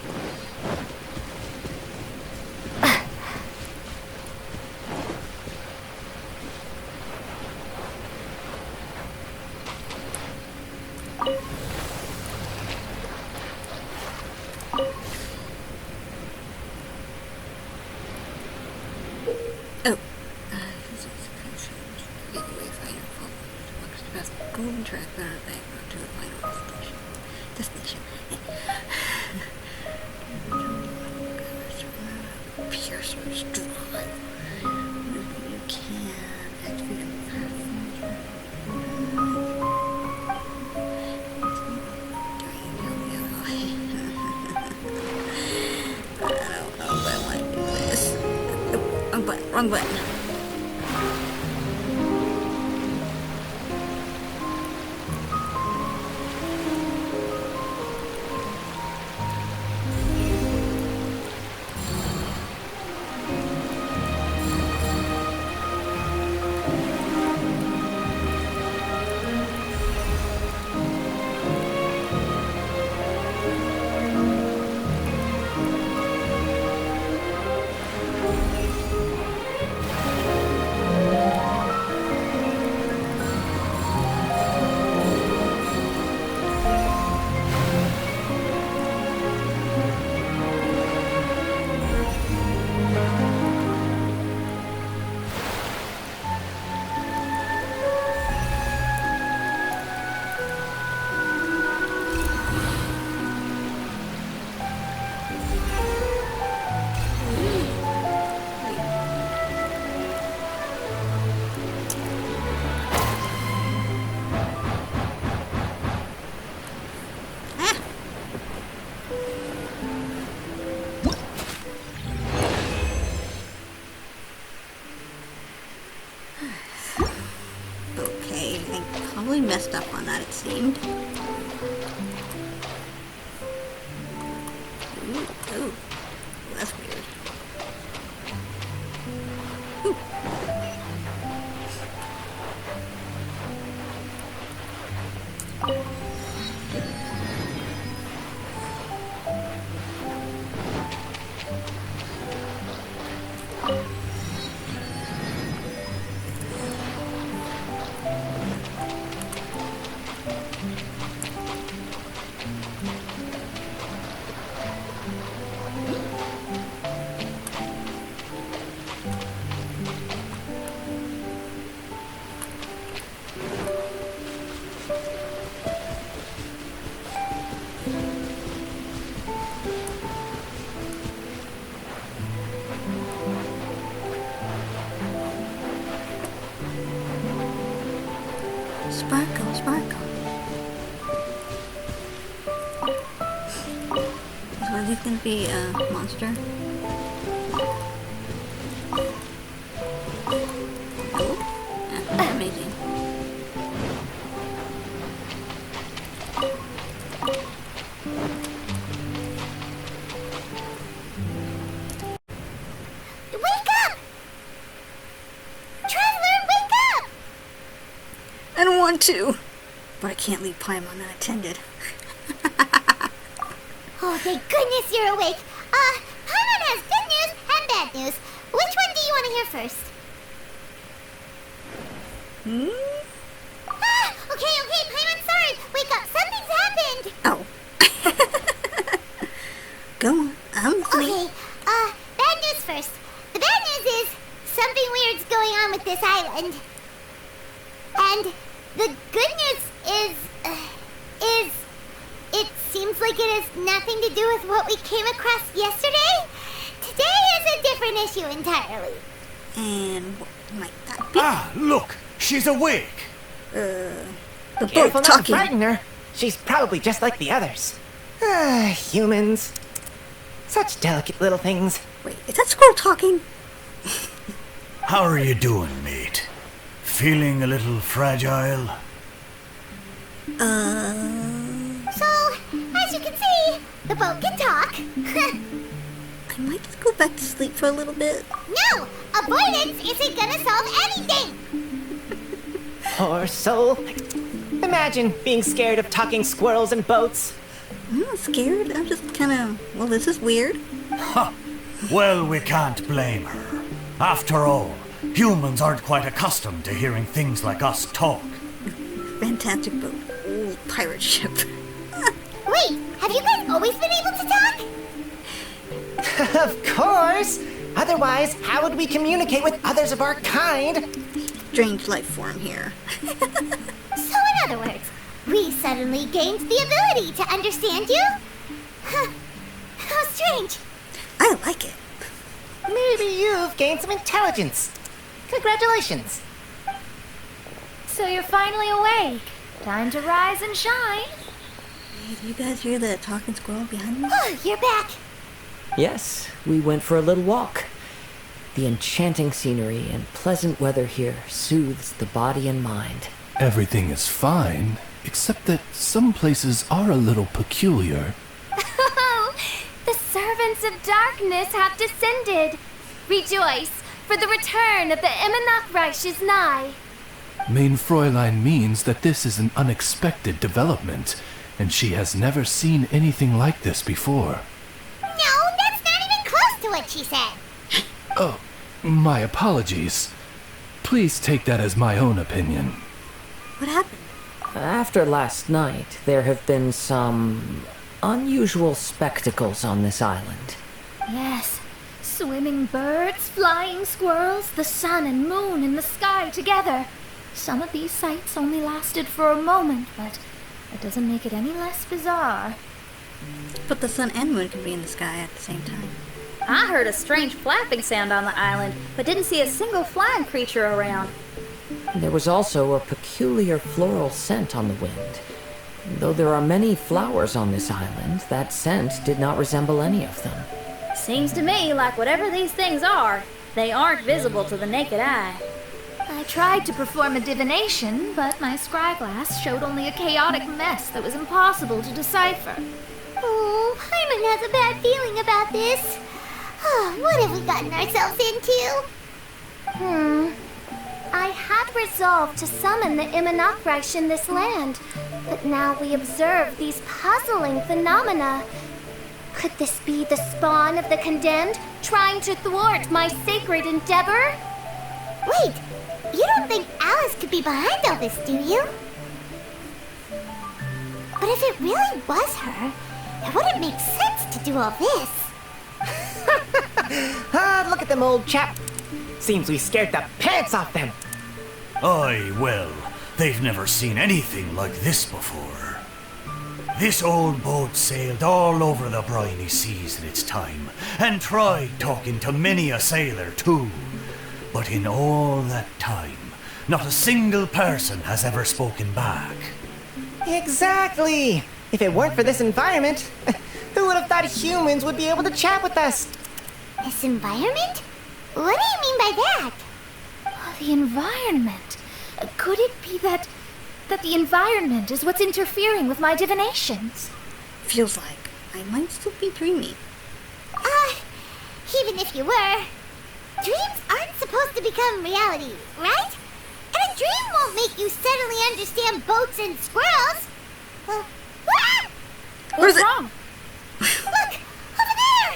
Golden track better back to the final destination. Piercer's drive. You can activate I don't know if I want to do this. Oh, wrong button. Messed up on that, it seemed. Ooh, that's weird. Ooh. Sparkle, sparkle. So are these gonna be a monster? Oh, yeah, amazing. Wake up! Traveler, wake up! I don't want to, but I can't leave Paimon unattended. Oh, thank goodness you're awake. Paimon has good news and bad news. Which one do you want to hear first? Okay, Paimon, sorry. Wake up, something's happened. Oh. Go on, I'm listening. Okay, bad news first. The bad news is something weird's going on with this island. And the good news is it seems like it has nothing to do with what we came across yesterday. Today is a different issue entirely. And what might that be? Ah, look, she's awake. The Careful boat not to talking. frighten her. She's probably just like the others. Humans. Such delicate little things. Wait, is that squirrel talking? How are you doing, mate? Feeling a little fragile? So, as you can see, the boat can talk. I might just go back to sleep for a little bit. No! Avoidance isn't gonna solve anything! Poor soul. Imagine being scared of talking squirrels and boats. I'm not scared. I'm just kind of, well, this is weird. Ha! Well, we can't blame her. After all, humans aren't quite accustomed to hearing things like us talk. Fantastic boat. Old pirate ship. Wait, have you guys always been able to talk? Of course! Otherwise, how would we communicate with others of our kind? Strange life form here. So in other words, we suddenly gained the ability to understand you? Huh. How strange. I like it. Maybe you've gained some intelligence. Congratulations. So you're finally awake. Time to rise and shine. Hey, do you guys hear the talking squirrel behind me? Oh, you're back. Yes, we went for a little walk. The enchanting scenery and pleasant weather here soothes the body and mind. Everything is fine, except that some places are a little peculiar. Oh, the servants of darkness have descended. Rejoice, for the return of the Immernachtreich is nigh. Main Fräulein means that this is an unexpected development, and she has never seen anything like this before. No, that's not even close to what she said. Oh, my apologies. Please take that as my own opinion. What happened? After last night, there have been some unusual spectacles on this island. Yes, swimming birds, flying squirrels, the sun and moon in the sky together. Some of these sights only lasted for a moment, but it doesn't make it any less bizarre. But the sun and moon can be in the sky at the same time. I heard a strange flapping sound on the island, but didn't see a single flying creature around. There was also a peculiar floral scent on the wind. Though there are many flowers on this island, that scent did not resemble any of them. Seems to me like whatever these things are, they aren't visible to the naked eye. I tried to perform a divination, but my scryglass showed only a chaotic mess that was impossible to decipher. Oh, Hyman has a bad feeling about this. Oh, what have we gotten ourselves into? I had resolved to summon the Immernachtreich in this land, but now we observe these puzzling phenomena. Could this be the spawn of the condemned, trying to thwart my sacred endeavor? Wait, you don't think Alice could be behind all this, do you? But if it really was her, it wouldn't make sense to do all this. Look at them, old chap. Seems we scared the pants off them. Aye, well, they've never seen anything like this before. This old boat sailed all over the briny seas in its time, and tried talking to many a sailor too. But in all that time, not a single person has ever spoken back. Exactly. If it weren't for this environment, who would have thought humans would be able to chat with us? This environment? What do you mean by that? The environment. Could it be that the environment is what's interfering with my divinations? Feels like I might still be dreaming. Even if you were, dreams aren't supposed to become reality, right? And a dream won't make you suddenly understand boats and squirrels. Where's it? wrong? Look! Over there!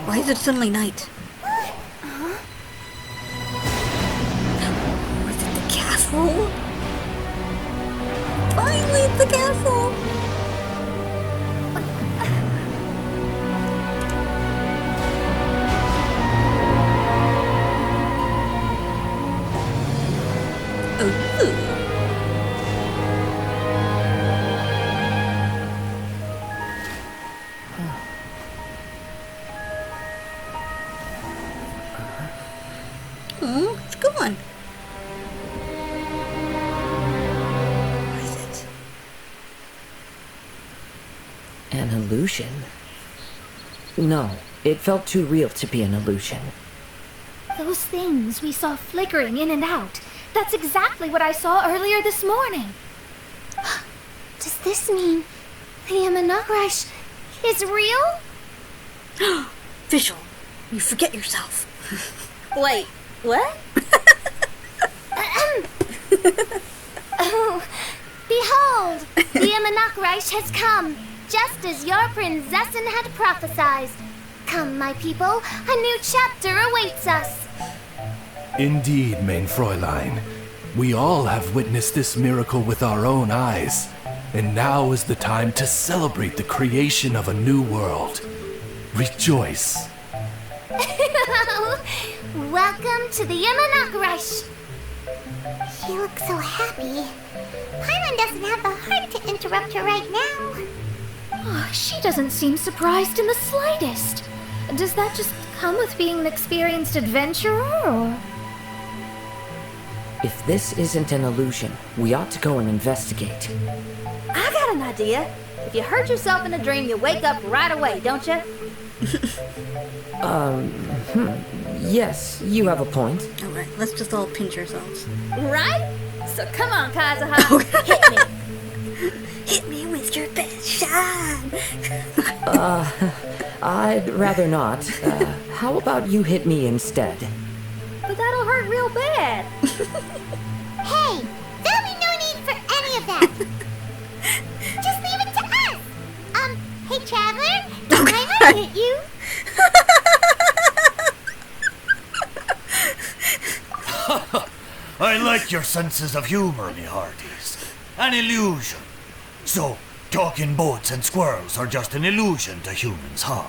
Why is it suddenly night? Was it the castle? Finally, it's the castle! It's gone. What is it? An illusion? No, it felt too real to be an illusion. Those things we saw flickering in and out. That's exactly what I saw earlier this morning. Does this mean the Immernachtreich is real? Fischl, you forget yourself. Wait, what? Oh, behold, the Immernachtreich has come, just as your Prinzessin had prophesied. Come, my people, a new chapter awaits us. Indeed, mein Fräulein. We all have witnessed this miracle with our own eyes. And now is the time to celebrate the creation of a new world. Rejoice. Welcome to the Immernachtreich. She looks so happy. Paimon doesn't have the heart to interrupt her right now. Oh, she doesn't seem surprised in the slightest. Does that just come with being an experienced adventurer, or...? If this isn't an illusion, we ought to go and investigate. I got an idea. If you hurt yourself in a dream, you wake up right away, don't you? Yes, you have a point. Alright, let's just all pinch ourselves. Right? So come on, Kazuha. Hit me. Hit me with your best shot! I'd rather not. How about you hit me instead? But that'll hurt real bad. Hey, there'll be no need for any of that. Just leave it to us. Hey, Traveler, can I hit you? I like your senses of humor, me hearties. An illusion. So, talking boats and squirrels are just an illusion to humans, huh?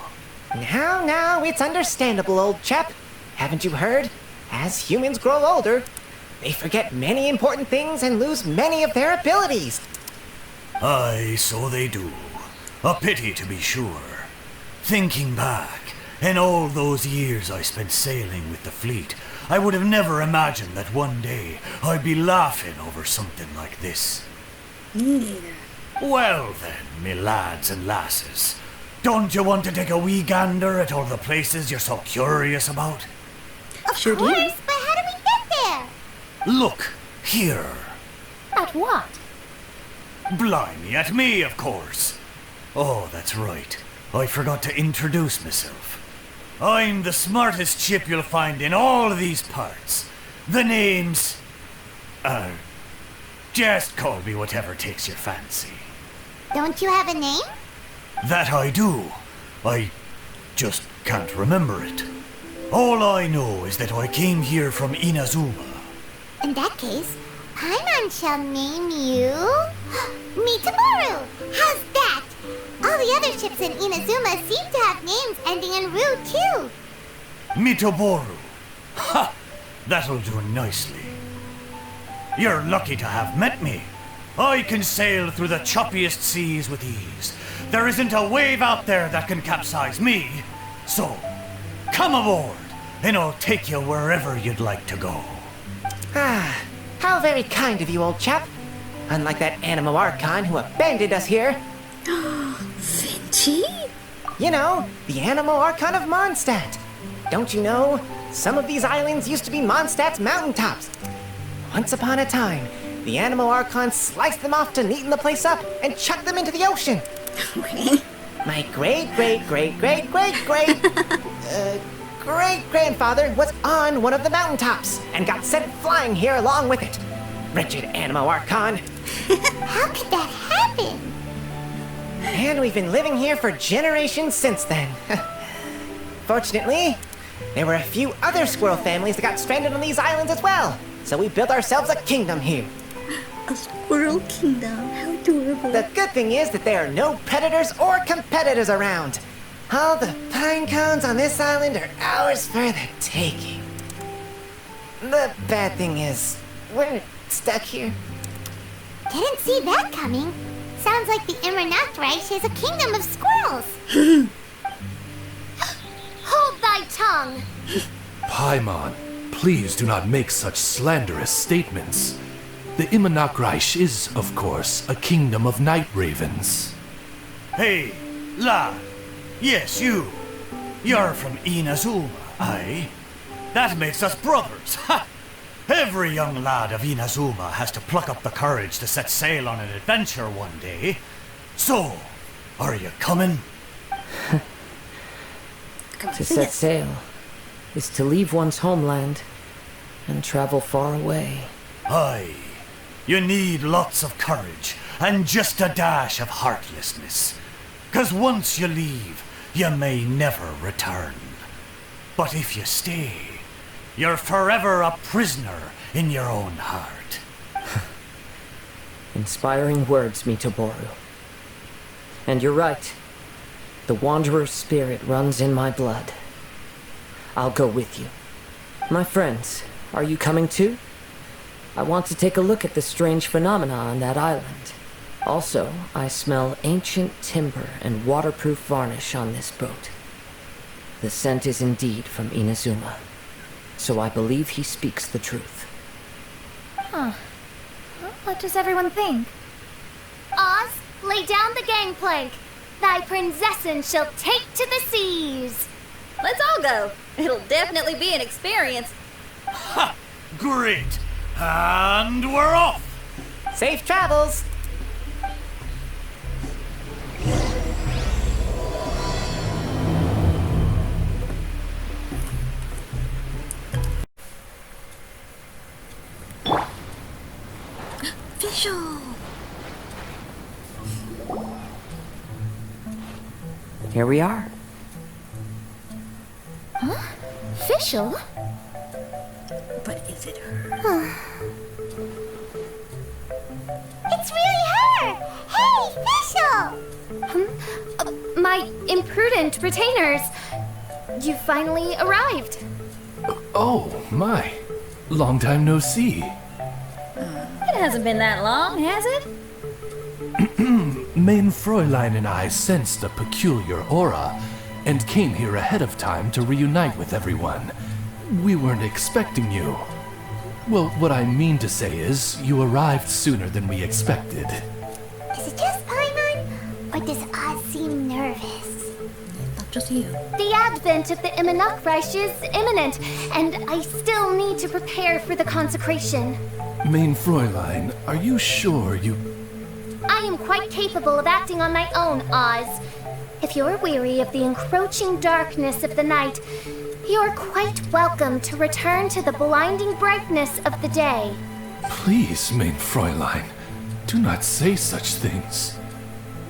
Now, it's understandable, old chap. Haven't you heard? As humans grow older, they forget many important things and lose many of their abilities. Aye, so they do. A pity, to be sure. Thinking back, in all those years I spent sailing with the fleet, I would have never imagined that one day I'd be laughing over something like this. Me neither. Well then, me lads and lasses, don't you want to take a wee gander at all the places you're so curious about? Sure do. Of course, but how do we get there? Look, here. At what? Blimey, at me, of course. Oh, that's right. I forgot to introduce myself. I'm the smartest chip you'll find in all these parts. The name's... just call me whatever takes your fancy. Don't you have a name? That I do. I just can't remember it. All I know is that I came here from Inazuma. In that case, Paimon shall name you... Mitaboru! How's that? All the other ships in Inazuma seem to have names ending in Ru, too. Mitaboru. Ha! That'll do nicely. You're lucky to have met me. I can sail through the choppiest seas with ease. There isn't a wave out there that can capsize me. So, come aboard, and I'll take you wherever you'd like to go. Ah, how very kind of you, old chap. Unlike that Animo Archon who abandoned us here. Vinci? You know, the Animo Archon of Mondstadt. Don't you know? Some of these islands used to be Mondstadt's mountaintops. Once upon a time, the Animo Archon sliced them off to neaten the place up and chucked them into the ocean. Okay. My great-great-grandfather was on one of the mountaintops and got sent flying here along with it. Wretched Animo Archon. How could that happen? And we've been living here for generations since then. Fortunately, there were a few other squirrel families that got stranded on these islands as well. So we built ourselves a kingdom here. A squirrel kingdom. How adorable. The good thing is that there are no predators or competitors around. All the pine cones on this island are ours for the taking. The bad thing is, we're stuck here. Didn't see that coming. Sounds like the Immernachtreich is a kingdom of squirrels. Hold thy tongue! Paimon, please do not make such slanderous statements. The Immernachtreich is, of course, a kingdom of night ravens. Hey, lad. Yes, you. You're from Inazuma, aye? That makes us brothers, ha! Every young lad of Inazuma has to pluck up the courage to set sail on an adventure one day. So, are you coming? To set sail is to leave one's homeland and travel far away. Aye. You need lots of courage and just a dash of heartlessness. 'Cause once you leave, you may never return. But if you stay, you're forever a prisoner in your own heart. Inspiring words, Mitoboru. And you're right. The Wanderer's spirit runs in my blood. I'll go with you. My friends, are you coming too? I want to take a look at the strange phenomena on that island. Also, I smell ancient timber and waterproof varnish on this boat. The scent is indeed from Inazuma, so I believe he speaks the truth. Huh. Well, what does everyone think? Oz, lay down the gangplank. Thy princessin shall take to the seas. Let's all go. It'll definitely be an experience. Ha! Great! And we're off! Safe travels! Fischl! Here we are. Huh? Fischl? But is it her? It's really her! Hey, Fischl! My imprudent retainers. You finally arrived. Oh, my. Long time no see. It hasn't been that long, has it? Main Fräulein and I sensed a peculiar aura and came here ahead of time to reunite with everyone. We weren't expecting you. Well, what I mean to say is, you arrived sooner than we expected. Is it just Paimon? Or does Oz seem nervous? Not just you. The advent of the Immernachtreich is imminent, and I still need to prepare for the consecration. Main Fräulein, are you sure you... I am quite capable of acting on my own, Oz. If you're weary of the encroaching darkness of the night, you're quite welcome to return to the blinding brightness of the day. Please, Main Fräulein, do not say such things.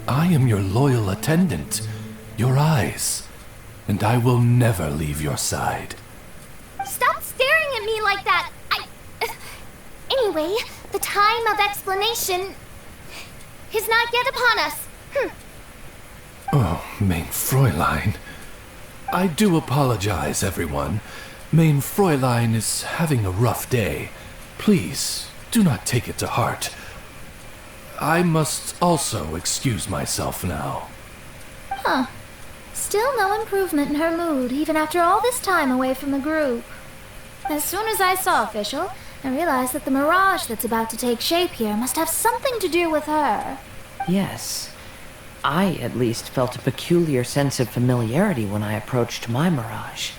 I am your loyal attendant, your eyes, and I will never leave your side. Stop staring at me like that! Anyway, the time of explanation is not yet upon us. Oh, Main Fräulein. I do apologize, everyone. Main Fräulein is having a rough day. Please, do not take it to heart. I must also excuse myself now. Huh. Still no improvement in her mood, even after all this time away from the group. As soon as I saw Fischl, I realized that the mirage that's about to take shape here must have something to do with her. Yes. I, at least, felt a peculiar sense of familiarity when I approached my mirage.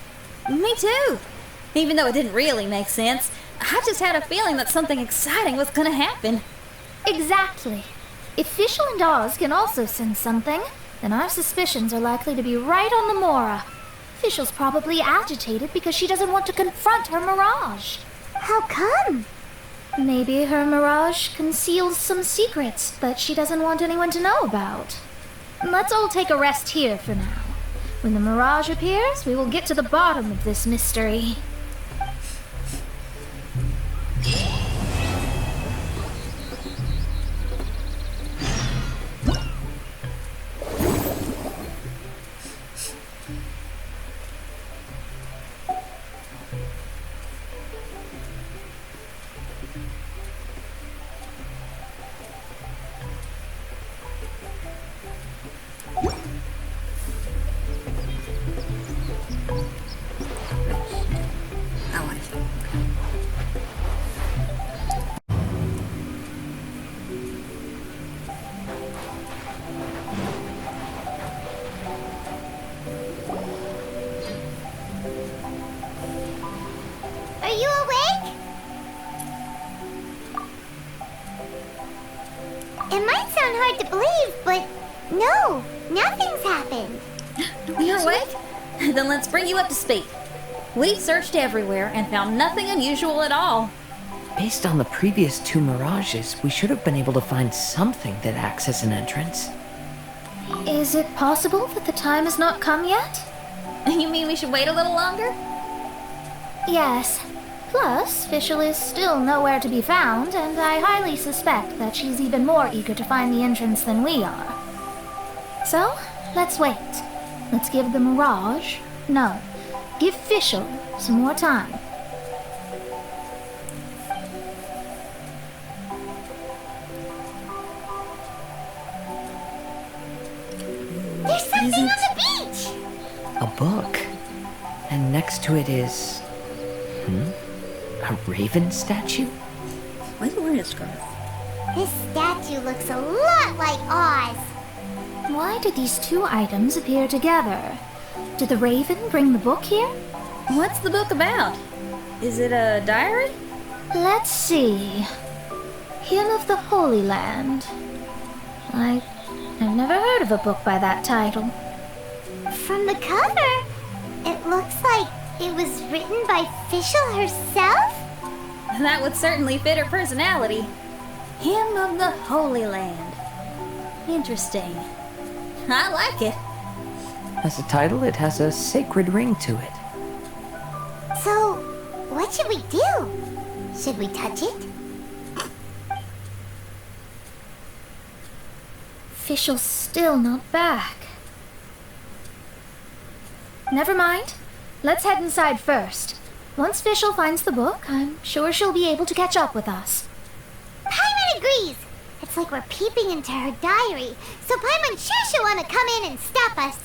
Me too. Even though it didn't really make sense, I just had a feeling that something exciting was gonna happen. Exactly. If Fischl and Oz can also sense something, then our suspicions are likely to be right on the Mora. Fischl's probably agitated because she doesn't want to confront her mirage. How come? Maybe her mirage conceals some secrets that she doesn't want anyone to know about. Let's all take a rest here for now. When the mirage appears, we will get to the bottom of this mystery. might sound hard to believe, but no, nothing's happened. You're awake? Then let's bring you up to speed. We've searched everywhere and found nothing unusual at all. Based on the previous 2 mirages, we should have been able to find something that acts as an entrance. Is it possible that the time has not come yet? You mean we should wait a little longer? Yes. Plus, Fischl is still nowhere to be found, and I highly suspect that she's even more eager to find the entrance than we are. So, let's wait. Let's give the Mirage... No, give Fischl some more time. There's something on the beach! A book. And next to it is... a raven statue? Why is it wearing a scarf? This statue looks a lot like Oz. Why did these 2 items appear together? Did the raven bring the book here? What's the book about? Is it a diary? Let's see. Hymn of the Holy Land. I've never heard of a book by that title. From the cover, it looks like it was written by Fischl herself? That would certainly fit her personality. Hymn of the Holy Land. Interesting. I like it. As a title, it has a sacred ring to it. So, what should we do? Should we touch it? Fischl's still not back. Never mind. Let's head inside first. Once Fischl finds the book, I'm sure she'll be able to catch up with us. Paimon agrees! It's like we're peeping into her diary, so Paimon's sure she'll want to come in and stop us.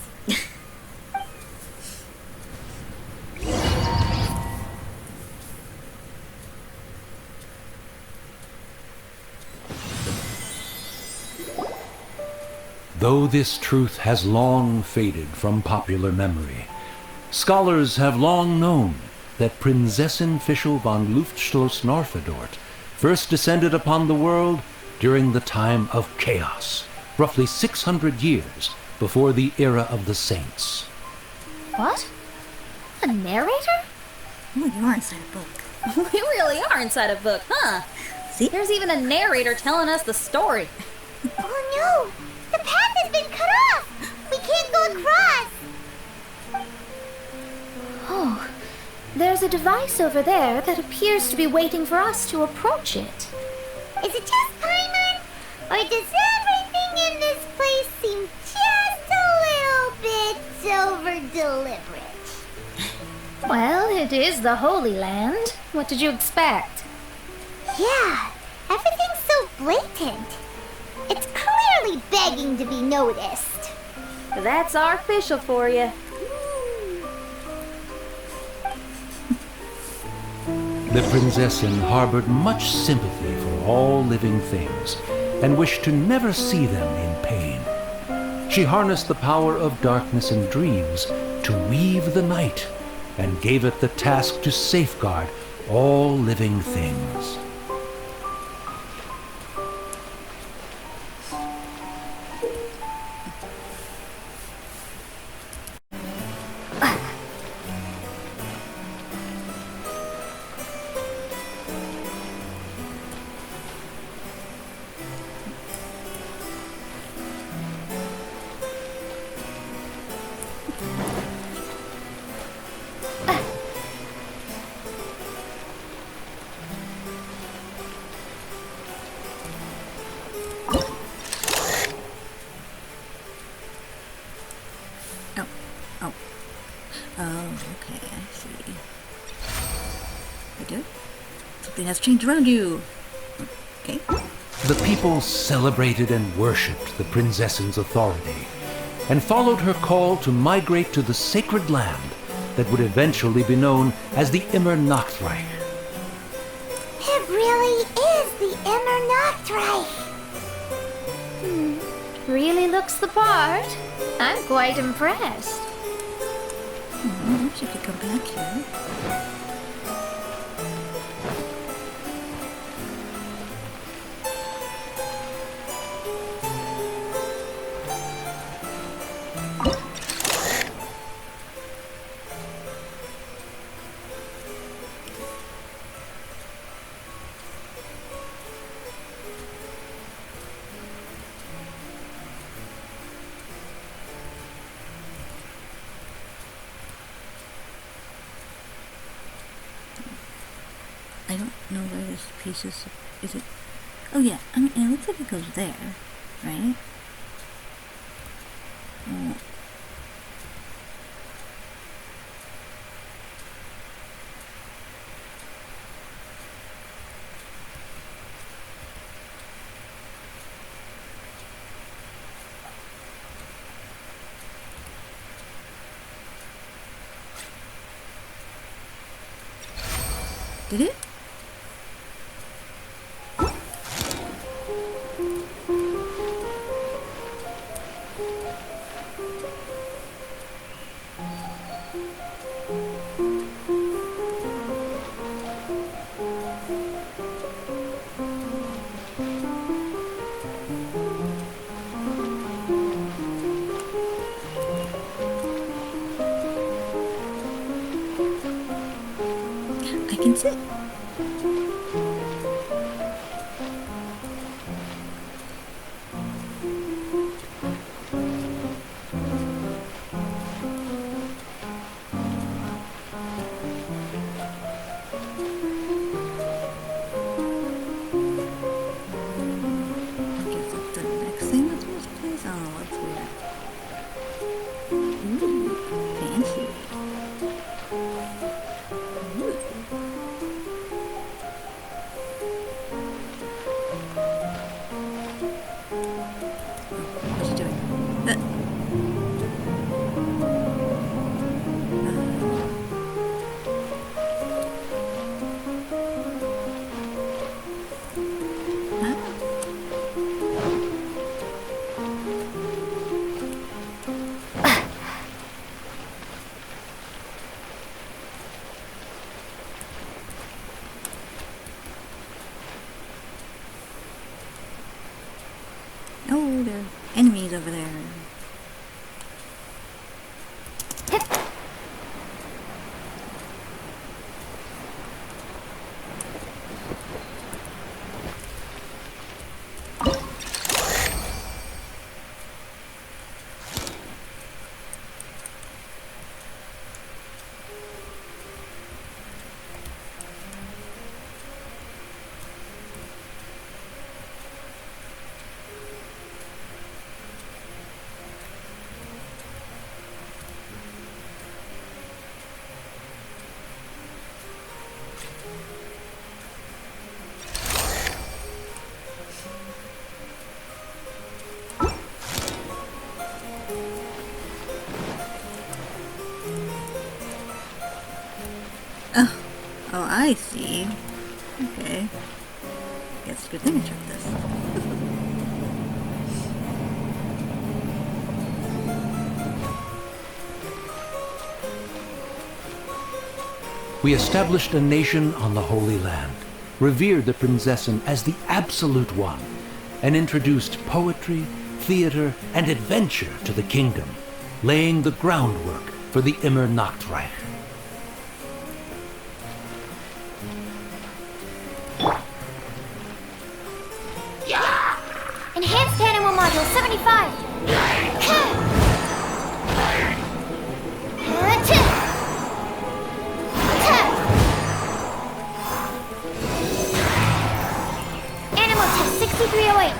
Though this truth has long faded from popular memory, scholars have long known that Prinzessin Fischl von Luftschloss Norfedort first descended upon the world during the time of chaos, roughly 600 years before the era of the saints. What? A narrator? Oh, you are inside a book. We really are inside a book, huh? See? There's even a narrator telling us the story. Oh no! The path has been cut off! We can't go across! Oh, there's a device over there that appears to be waiting for us to approach it. Is it just Paimon? Or does everything in this place seem just a little bit over-deliberate? Well, it is the Holy Land. What did you expect? Yeah, everything's so blatant. It's clearly begging to be noticed. That's our Fischl for you. The Prinzessin harbored much sympathy for all living things and wished to never see them in pain. She harnessed the power of darkness and dreams to weave the night and gave it the task to safeguard all living things. Oh, okay, I see. You do? Something has changed around you. Okay. The people celebrated and worshipped the Prinzessin's authority and followed her call to migrate to the sacred land that would eventually be known as the Immernachtreich. It really is the Immernachtreich. Really looks the part. I'm quite impressed. I wish I could come back here. know where this piece is it? Oh yeah, I mean, it looks like it goes there, right? Oh. Did it? I can sit. Oh, there are enemies over there. Oh, I see. Okay. Guess it's a good thing I tried this. We established a nation on the Holy Land, revered the Prinzessin as the absolute one, and introduced poetry, theater, and adventure to the kingdom, laying the groundwork for the Immernachtreich. Enhanced animal module 75. Animal test 6308.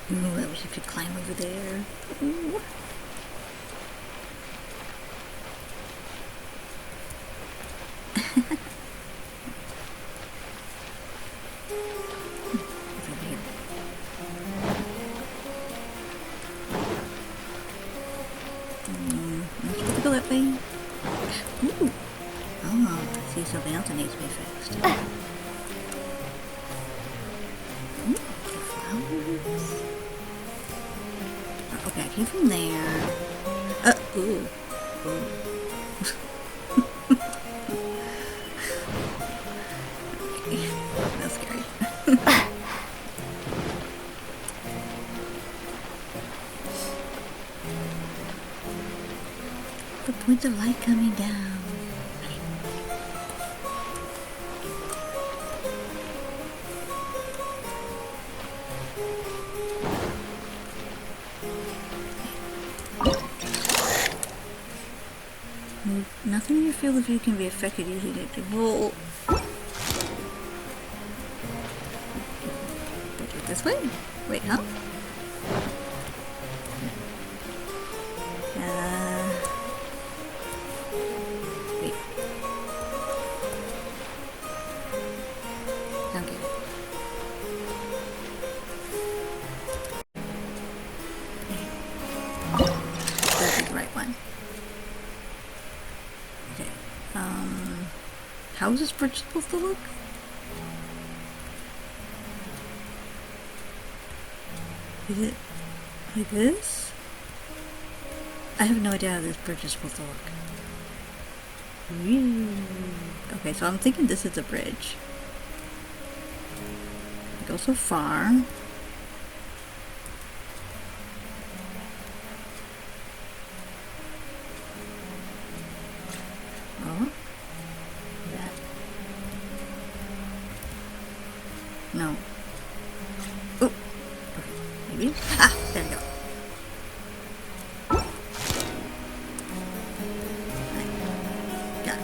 Ooh, I wish I could climb over there. Ooh. Let's go that way. Ooh. Oh, see, something else that needs to be fixed. Ooh, the flowers. Okay, I came from there. Ooh. Ooh. Okay, that's scary. The points of light coming down. Nothing in your field of view can be affected easily. Well, this way? Wait, huh? Wait. Okay. That's the right one. Okay. How is this bridge supposed to look? Is it like this? I have no idea how this bridge is supposed to look. Okay, so I'm thinking this is a bridge. I go so far. Oh. That. No. Oh. Okay. Maybe. Ah, there we go. Got it.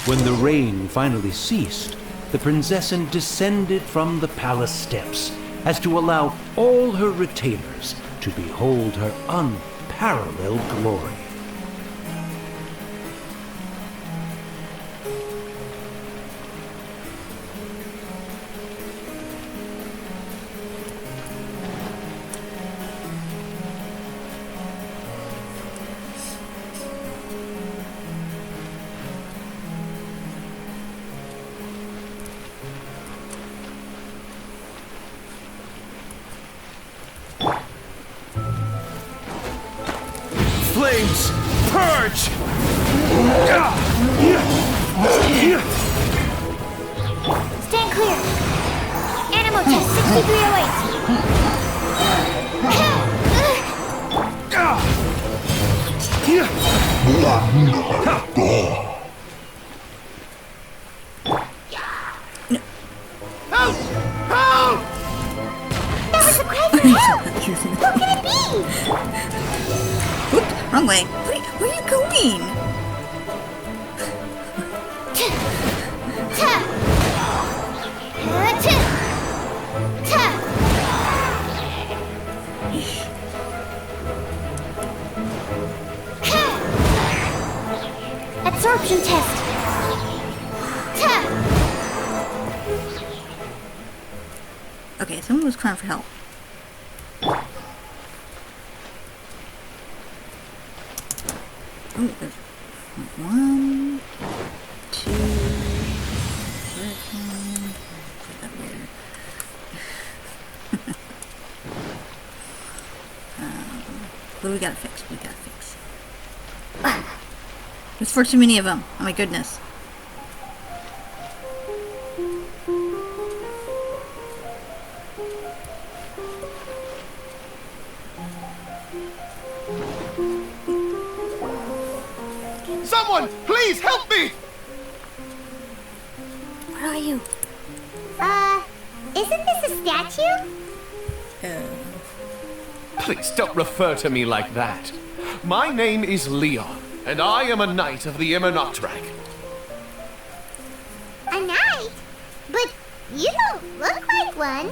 When the rain finally ceased, the Prinzessin descended from the palace steps as to allow all her retainers to behold her unparalleled glory. Flames! Purge! Stand clear. Animal test 6308. Help! Help! That was a cry for help! Who could it be? Oops, wrong way. Where are you going? Absorption test. Okay, someone was crying for help. Oh, there's 1, 2, 3, put that here. What do we gotta fix? There's far too many of them. Oh my goodness. Someone, please help me! Where are you? Isn't this a statue? Please don't refer to me like that. My name is Leon, and I am a knight of the Immernachtreich. A knight? But you don't look like one.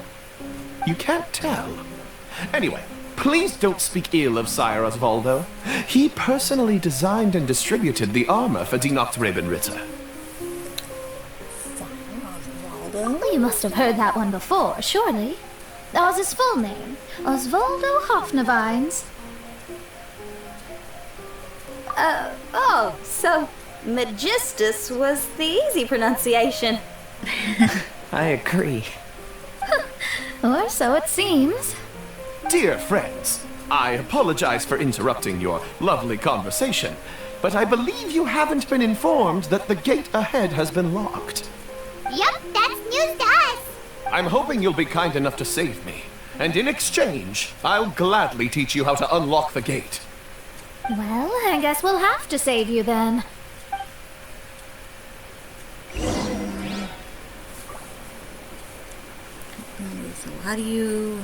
You can't tell. Anyway, please don't speak ill of Sire Osvaldo. He personally designed and distributed the armor for Die Nachtrebenritter. Well, you must have heard that one before, surely. That was his full name, Osvaldo Hofnevines. So Magistus was the easy pronunciation. I agree. Or so it seems. Dear friends, I apologize for interrupting your lovely conversation, but I believe you haven't been informed that the gate ahead has been locked. Yup, that's news to us. I'm hoping you'll be kind enough to save me, and in exchange, I'll gladly teach you how to unlock the gate. Well, I guess we'll have to save you then. So how do you...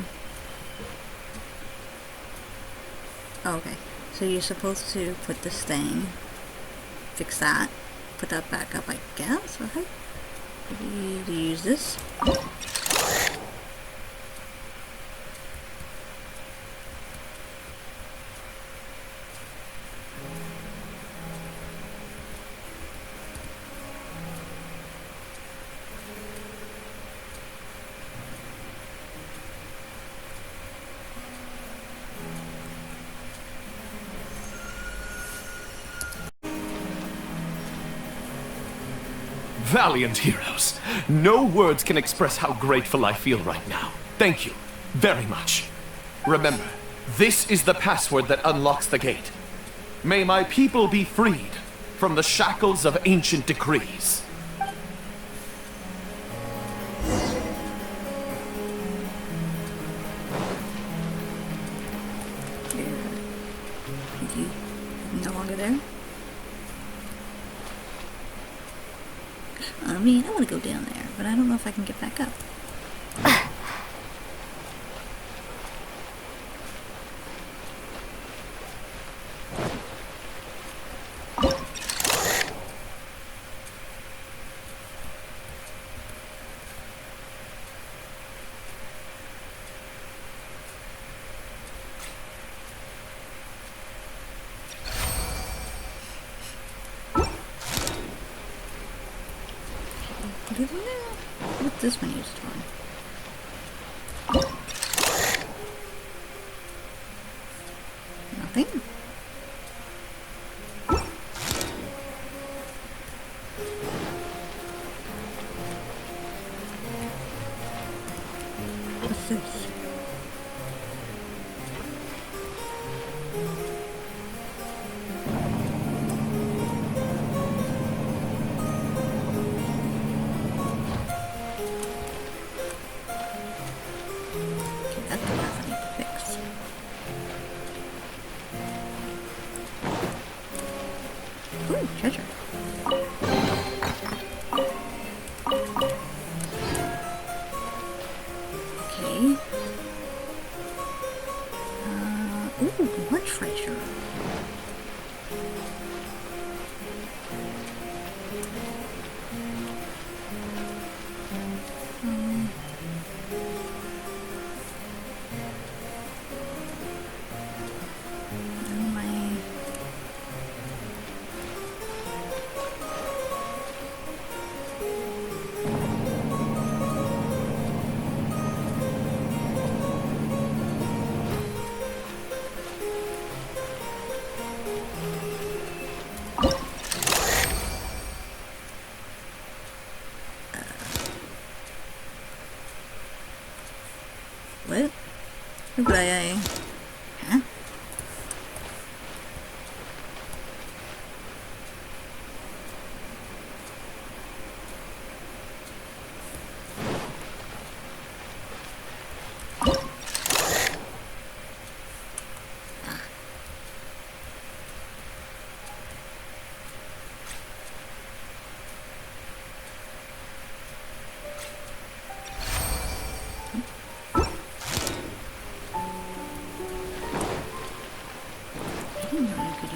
Oh, okay. So you're supposed to put this thing, fix that, put that back up, I guess? Okay. Do you use this? Valiant heroes. No words can express how grateful I feel right now. Thank you very much. Remember, this is the password that unlocks the gate. May my people be freed from the shackles of ancient decrees. Is he no longer there? I mean, I want to go down there, but I don't know if I can get back up. What's this one used for? Nothing? What's this? Ooh, treasure. Okay. Ooh, more treasure. What? But huh?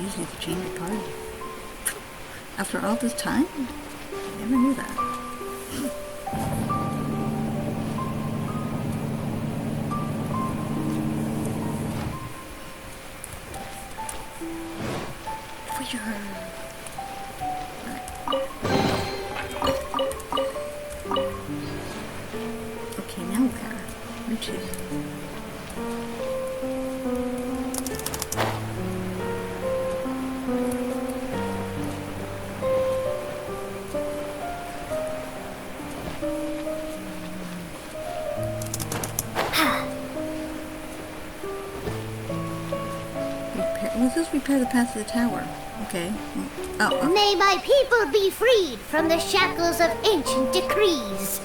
To change the card. After all this time? I never knew that. Treasure. Okay, now where? Where to? Prepare the path to the tower. Okay. Oh. May my people be freed from the shackles of ancient decrees.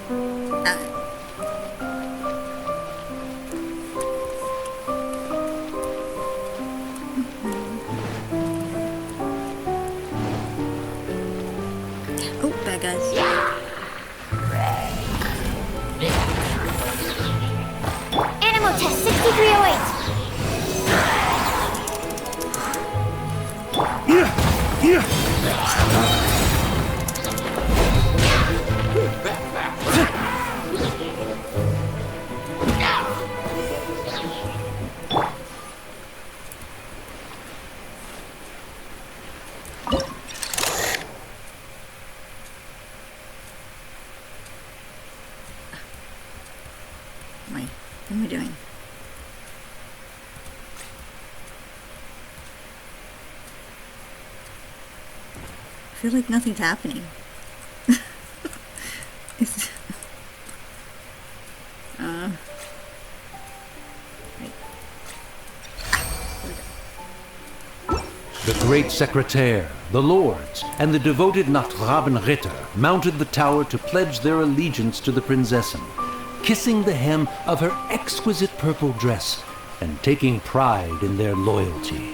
Oh, bad guys. Animal test 6308. Wait, what am I doing? I feel like nothing's happening. It's, The great secretaire, the lords, and the devoted Nachtrabenritter mounted the tower to pledge their allegiance to the Prinzessin, kissing the hem of her exquisite purple dress and taking pride in their loyalty.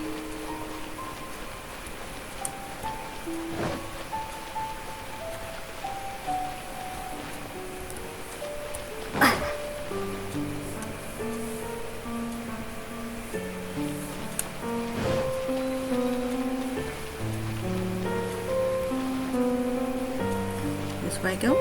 this way I go.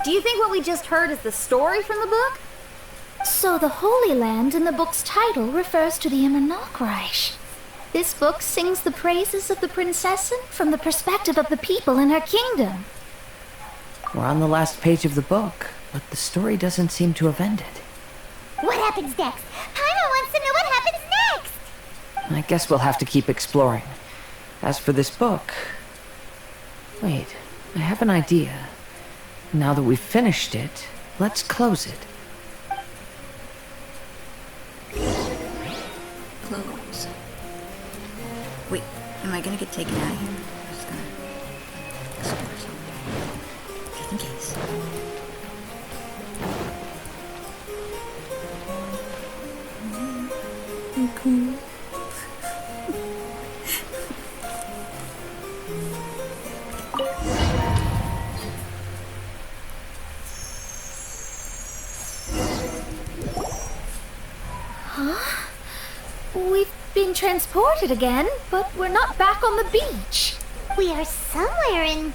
Do you think what we just heard is the story from the book? So the Holy Land in the book's title refers to the Immernachtreich. This book sings the praises of the Prinzessin from the perspective of the people in her kingdom. We're on the last page of the book, but the story doesn't seem to have ended. What happens next? Paimon wants to know what happens next! I guess we'll have to keep exploring. As for this book... Wait, I have an idea. Now that we've finished it, let's close it. Close. Wait, am I gonna get taken out of here? I'm just gonna explore something. Just in case. Cool. Huh? We've been transported again, but we're not back on the beach. We are somewhere in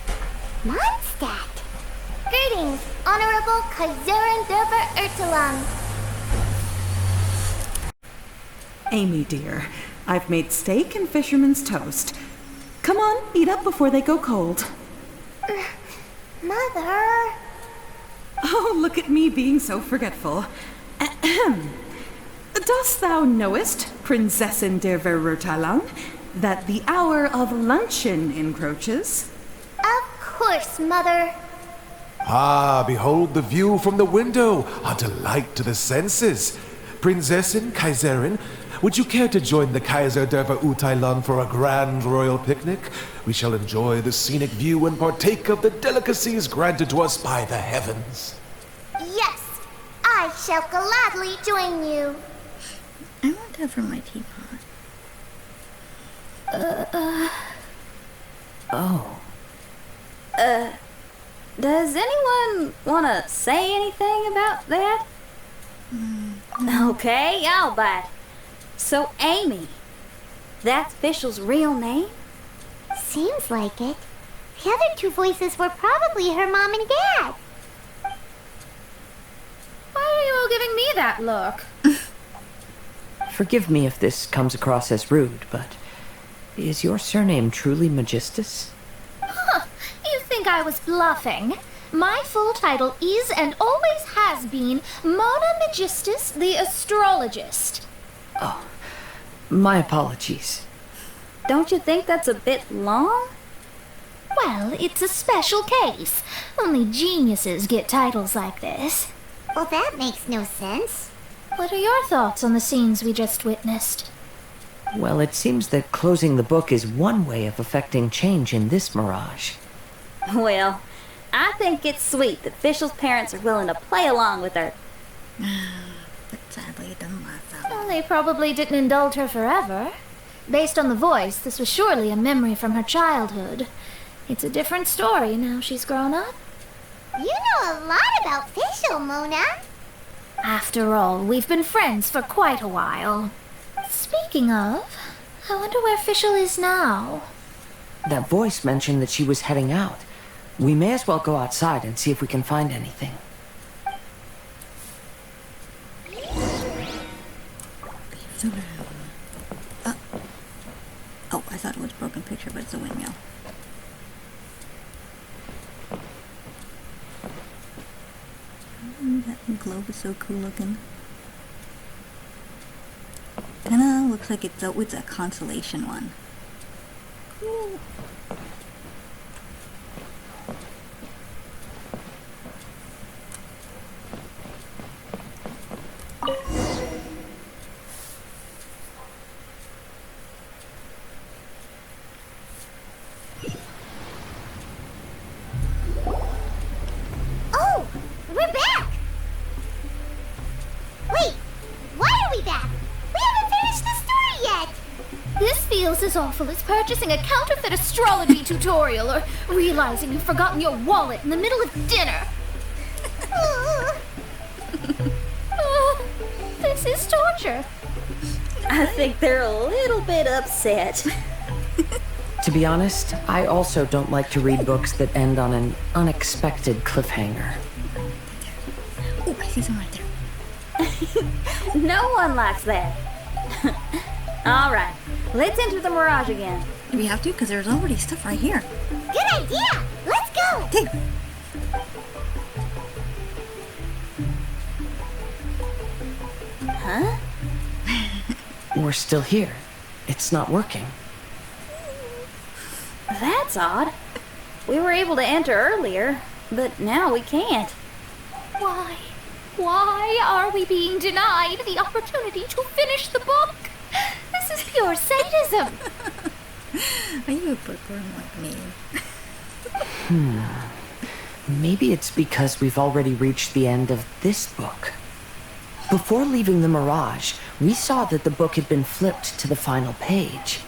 Mondstadt. Greetings, Honorable Kaiserin Derber Ertelang. Amy, dear, I've made steak and fisherman's toast. Come on, eat up before they go cold. Mother. Oh, look at me being so forgetful. Ahem. Dost thou knowest, Prinzessin der Verurteilung, that the hour of luncheon encroaches? Of course, Mother. Ah, behold the view from the window, a delight to the senses. Prinzessin, Kaiserin, would you care to join the Kaiser der Verurteilung for a grand royal picnic? We shall enjoy the scenic view and partake of the delicacies granted to us by the heavens. Yes, I shall gladly join you. I want that for my teapot. Oh. Does anyone want to say anything about that? Okay, I'll bite. So, Amy, that's Fischl's real name? Seems like it. The other two voices were probably her mom and dad. Why are you all giving me that look? Forgive me if this comes across as rude, but is your surname truly Magistus? Huh, you think I was bluffing? My full title is and always has been Mona Magistus the Astrologist. Oh, my apologies. Don't you think that's a bit long? Well, it's a special case. Only geniuses get titles like this. Well, that makes no sense. What are your thoughts on the scenes we just witnessed? Well, it seems that closing the book is one way of affecting change in this Mirage. Well, I think it's sweet that Fischl's parents are willing to play along with her. But sadly, it doesn't last that long. Well, they probably didn't indulge her forever. Based on the voice, this was surely a memory from her childhood. It's a different story now she's grown up. You know a lot about Fischl, Mona. After all, we've been friends for quite a while. Speaking of, I wonder where Fischl is now. That voice mentioned that she was heading out. We may as well go outside and see if we can find anything. Leave the room. Oh, I thought it was a broken picture, but it's a windmill. That globe is so cool looking. Kinda looks like it's a constellation one. Cool. Oh, we're back! Wait, why are we back? We haven't finished the story yet! This feels as awful as purchasing a counterfeit astrology tutorial or realizing you've forgotten your wallet in the middle of dinner. Oh, this is torture. I think they're a little bit upset. To be honest, I also don't like to read books that end on an unexpected cliffhanger. Oh, I see someone right there. No one likes that. All right, let's enter the Mirage again. Do we have to? Because there's already stuff right here. Good idea! Let's go! Take. Huh? We're still here. It's not working. That's odd. We were able to enter earlier, but now we can't. Why? Why are we being denied the opportunity to finish the book? This is pure sadism. Are you a bookworm like me? Maybe it's because we've already reached the end of this book. Before leaving the Mirage, we saw that the book had been flipped to the final page.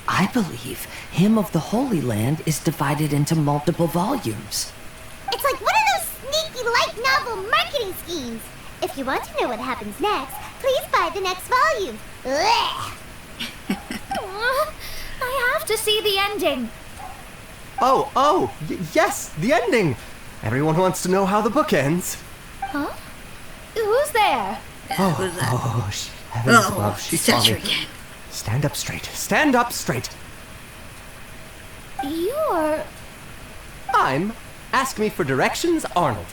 I believe Hymn of the Holy Land is divided into multiple volumes. It's like one of those sneaky light novel marketing schemes. If you want to know what happens next, please buy the next volume. I have to see the ending. Yes, the ending. Everyone wants to know how the book ends. Huh? Who's there? Who's that? Heavens above, she saw Statue me. again. Stand up straight. Stand up straight. You're... I'm Ask Me for Directions, Arnold.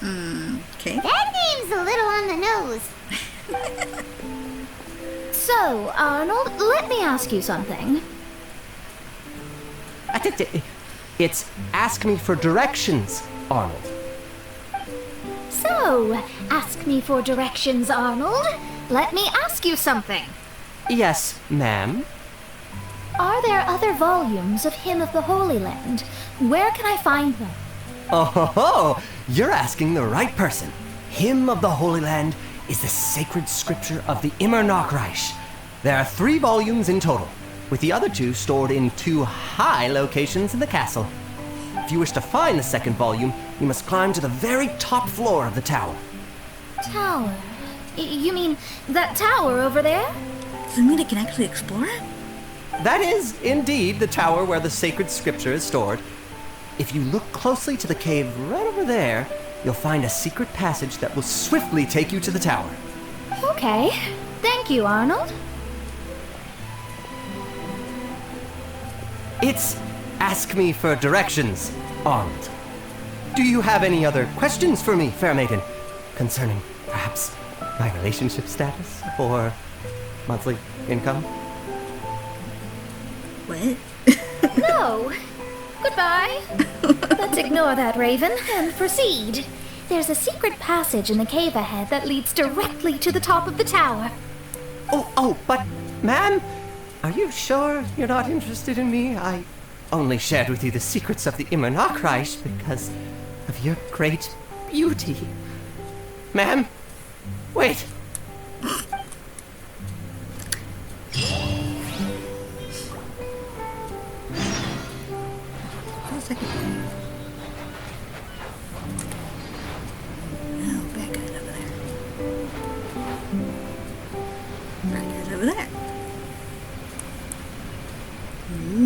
Okay. That name's a little on the nose. So, Arnold, let me ask you something. It's Ask Me for Directions, Arnold. So, ask me for directions, Arnold. Let me ask you something. Yes, ma'am. Are there other volumes of Hymn of the Holy Land? Where can I find them? Oh, you're asking the right person. Hymn of the Holy Land is the sacred scripture of the Immernachtreich. There are 3 volumes in total, with the other 2 stored in 2 high locations in the castle. If you wish to find the second volume, you must climb to the very top floor of the tower. Tower? You mean that tower over there? Does it mean I can actually explore it? That is, indeed, the tower where the sacred scripture is stored. If you look closely to the cave right over there, you'll find a secret passage that will swiftly take you to the tower. Okay. Thank you, Arnold. It's Ask Me for Directions, Arnold. Do you have any other questions for me, fair maiden? Concerning, perhaps, my relationship status or monthly income? What? No. Goodbye. Let's ignore that, Raven, and proceed. There's a secret passage in the cave ahead that leads directly to the top of the tower. But, ma'am, are you sure you're not interested in me? I only shared with you the secrets of the Immernachtreich because of your great beauty. Ma'am, wait. Ooh.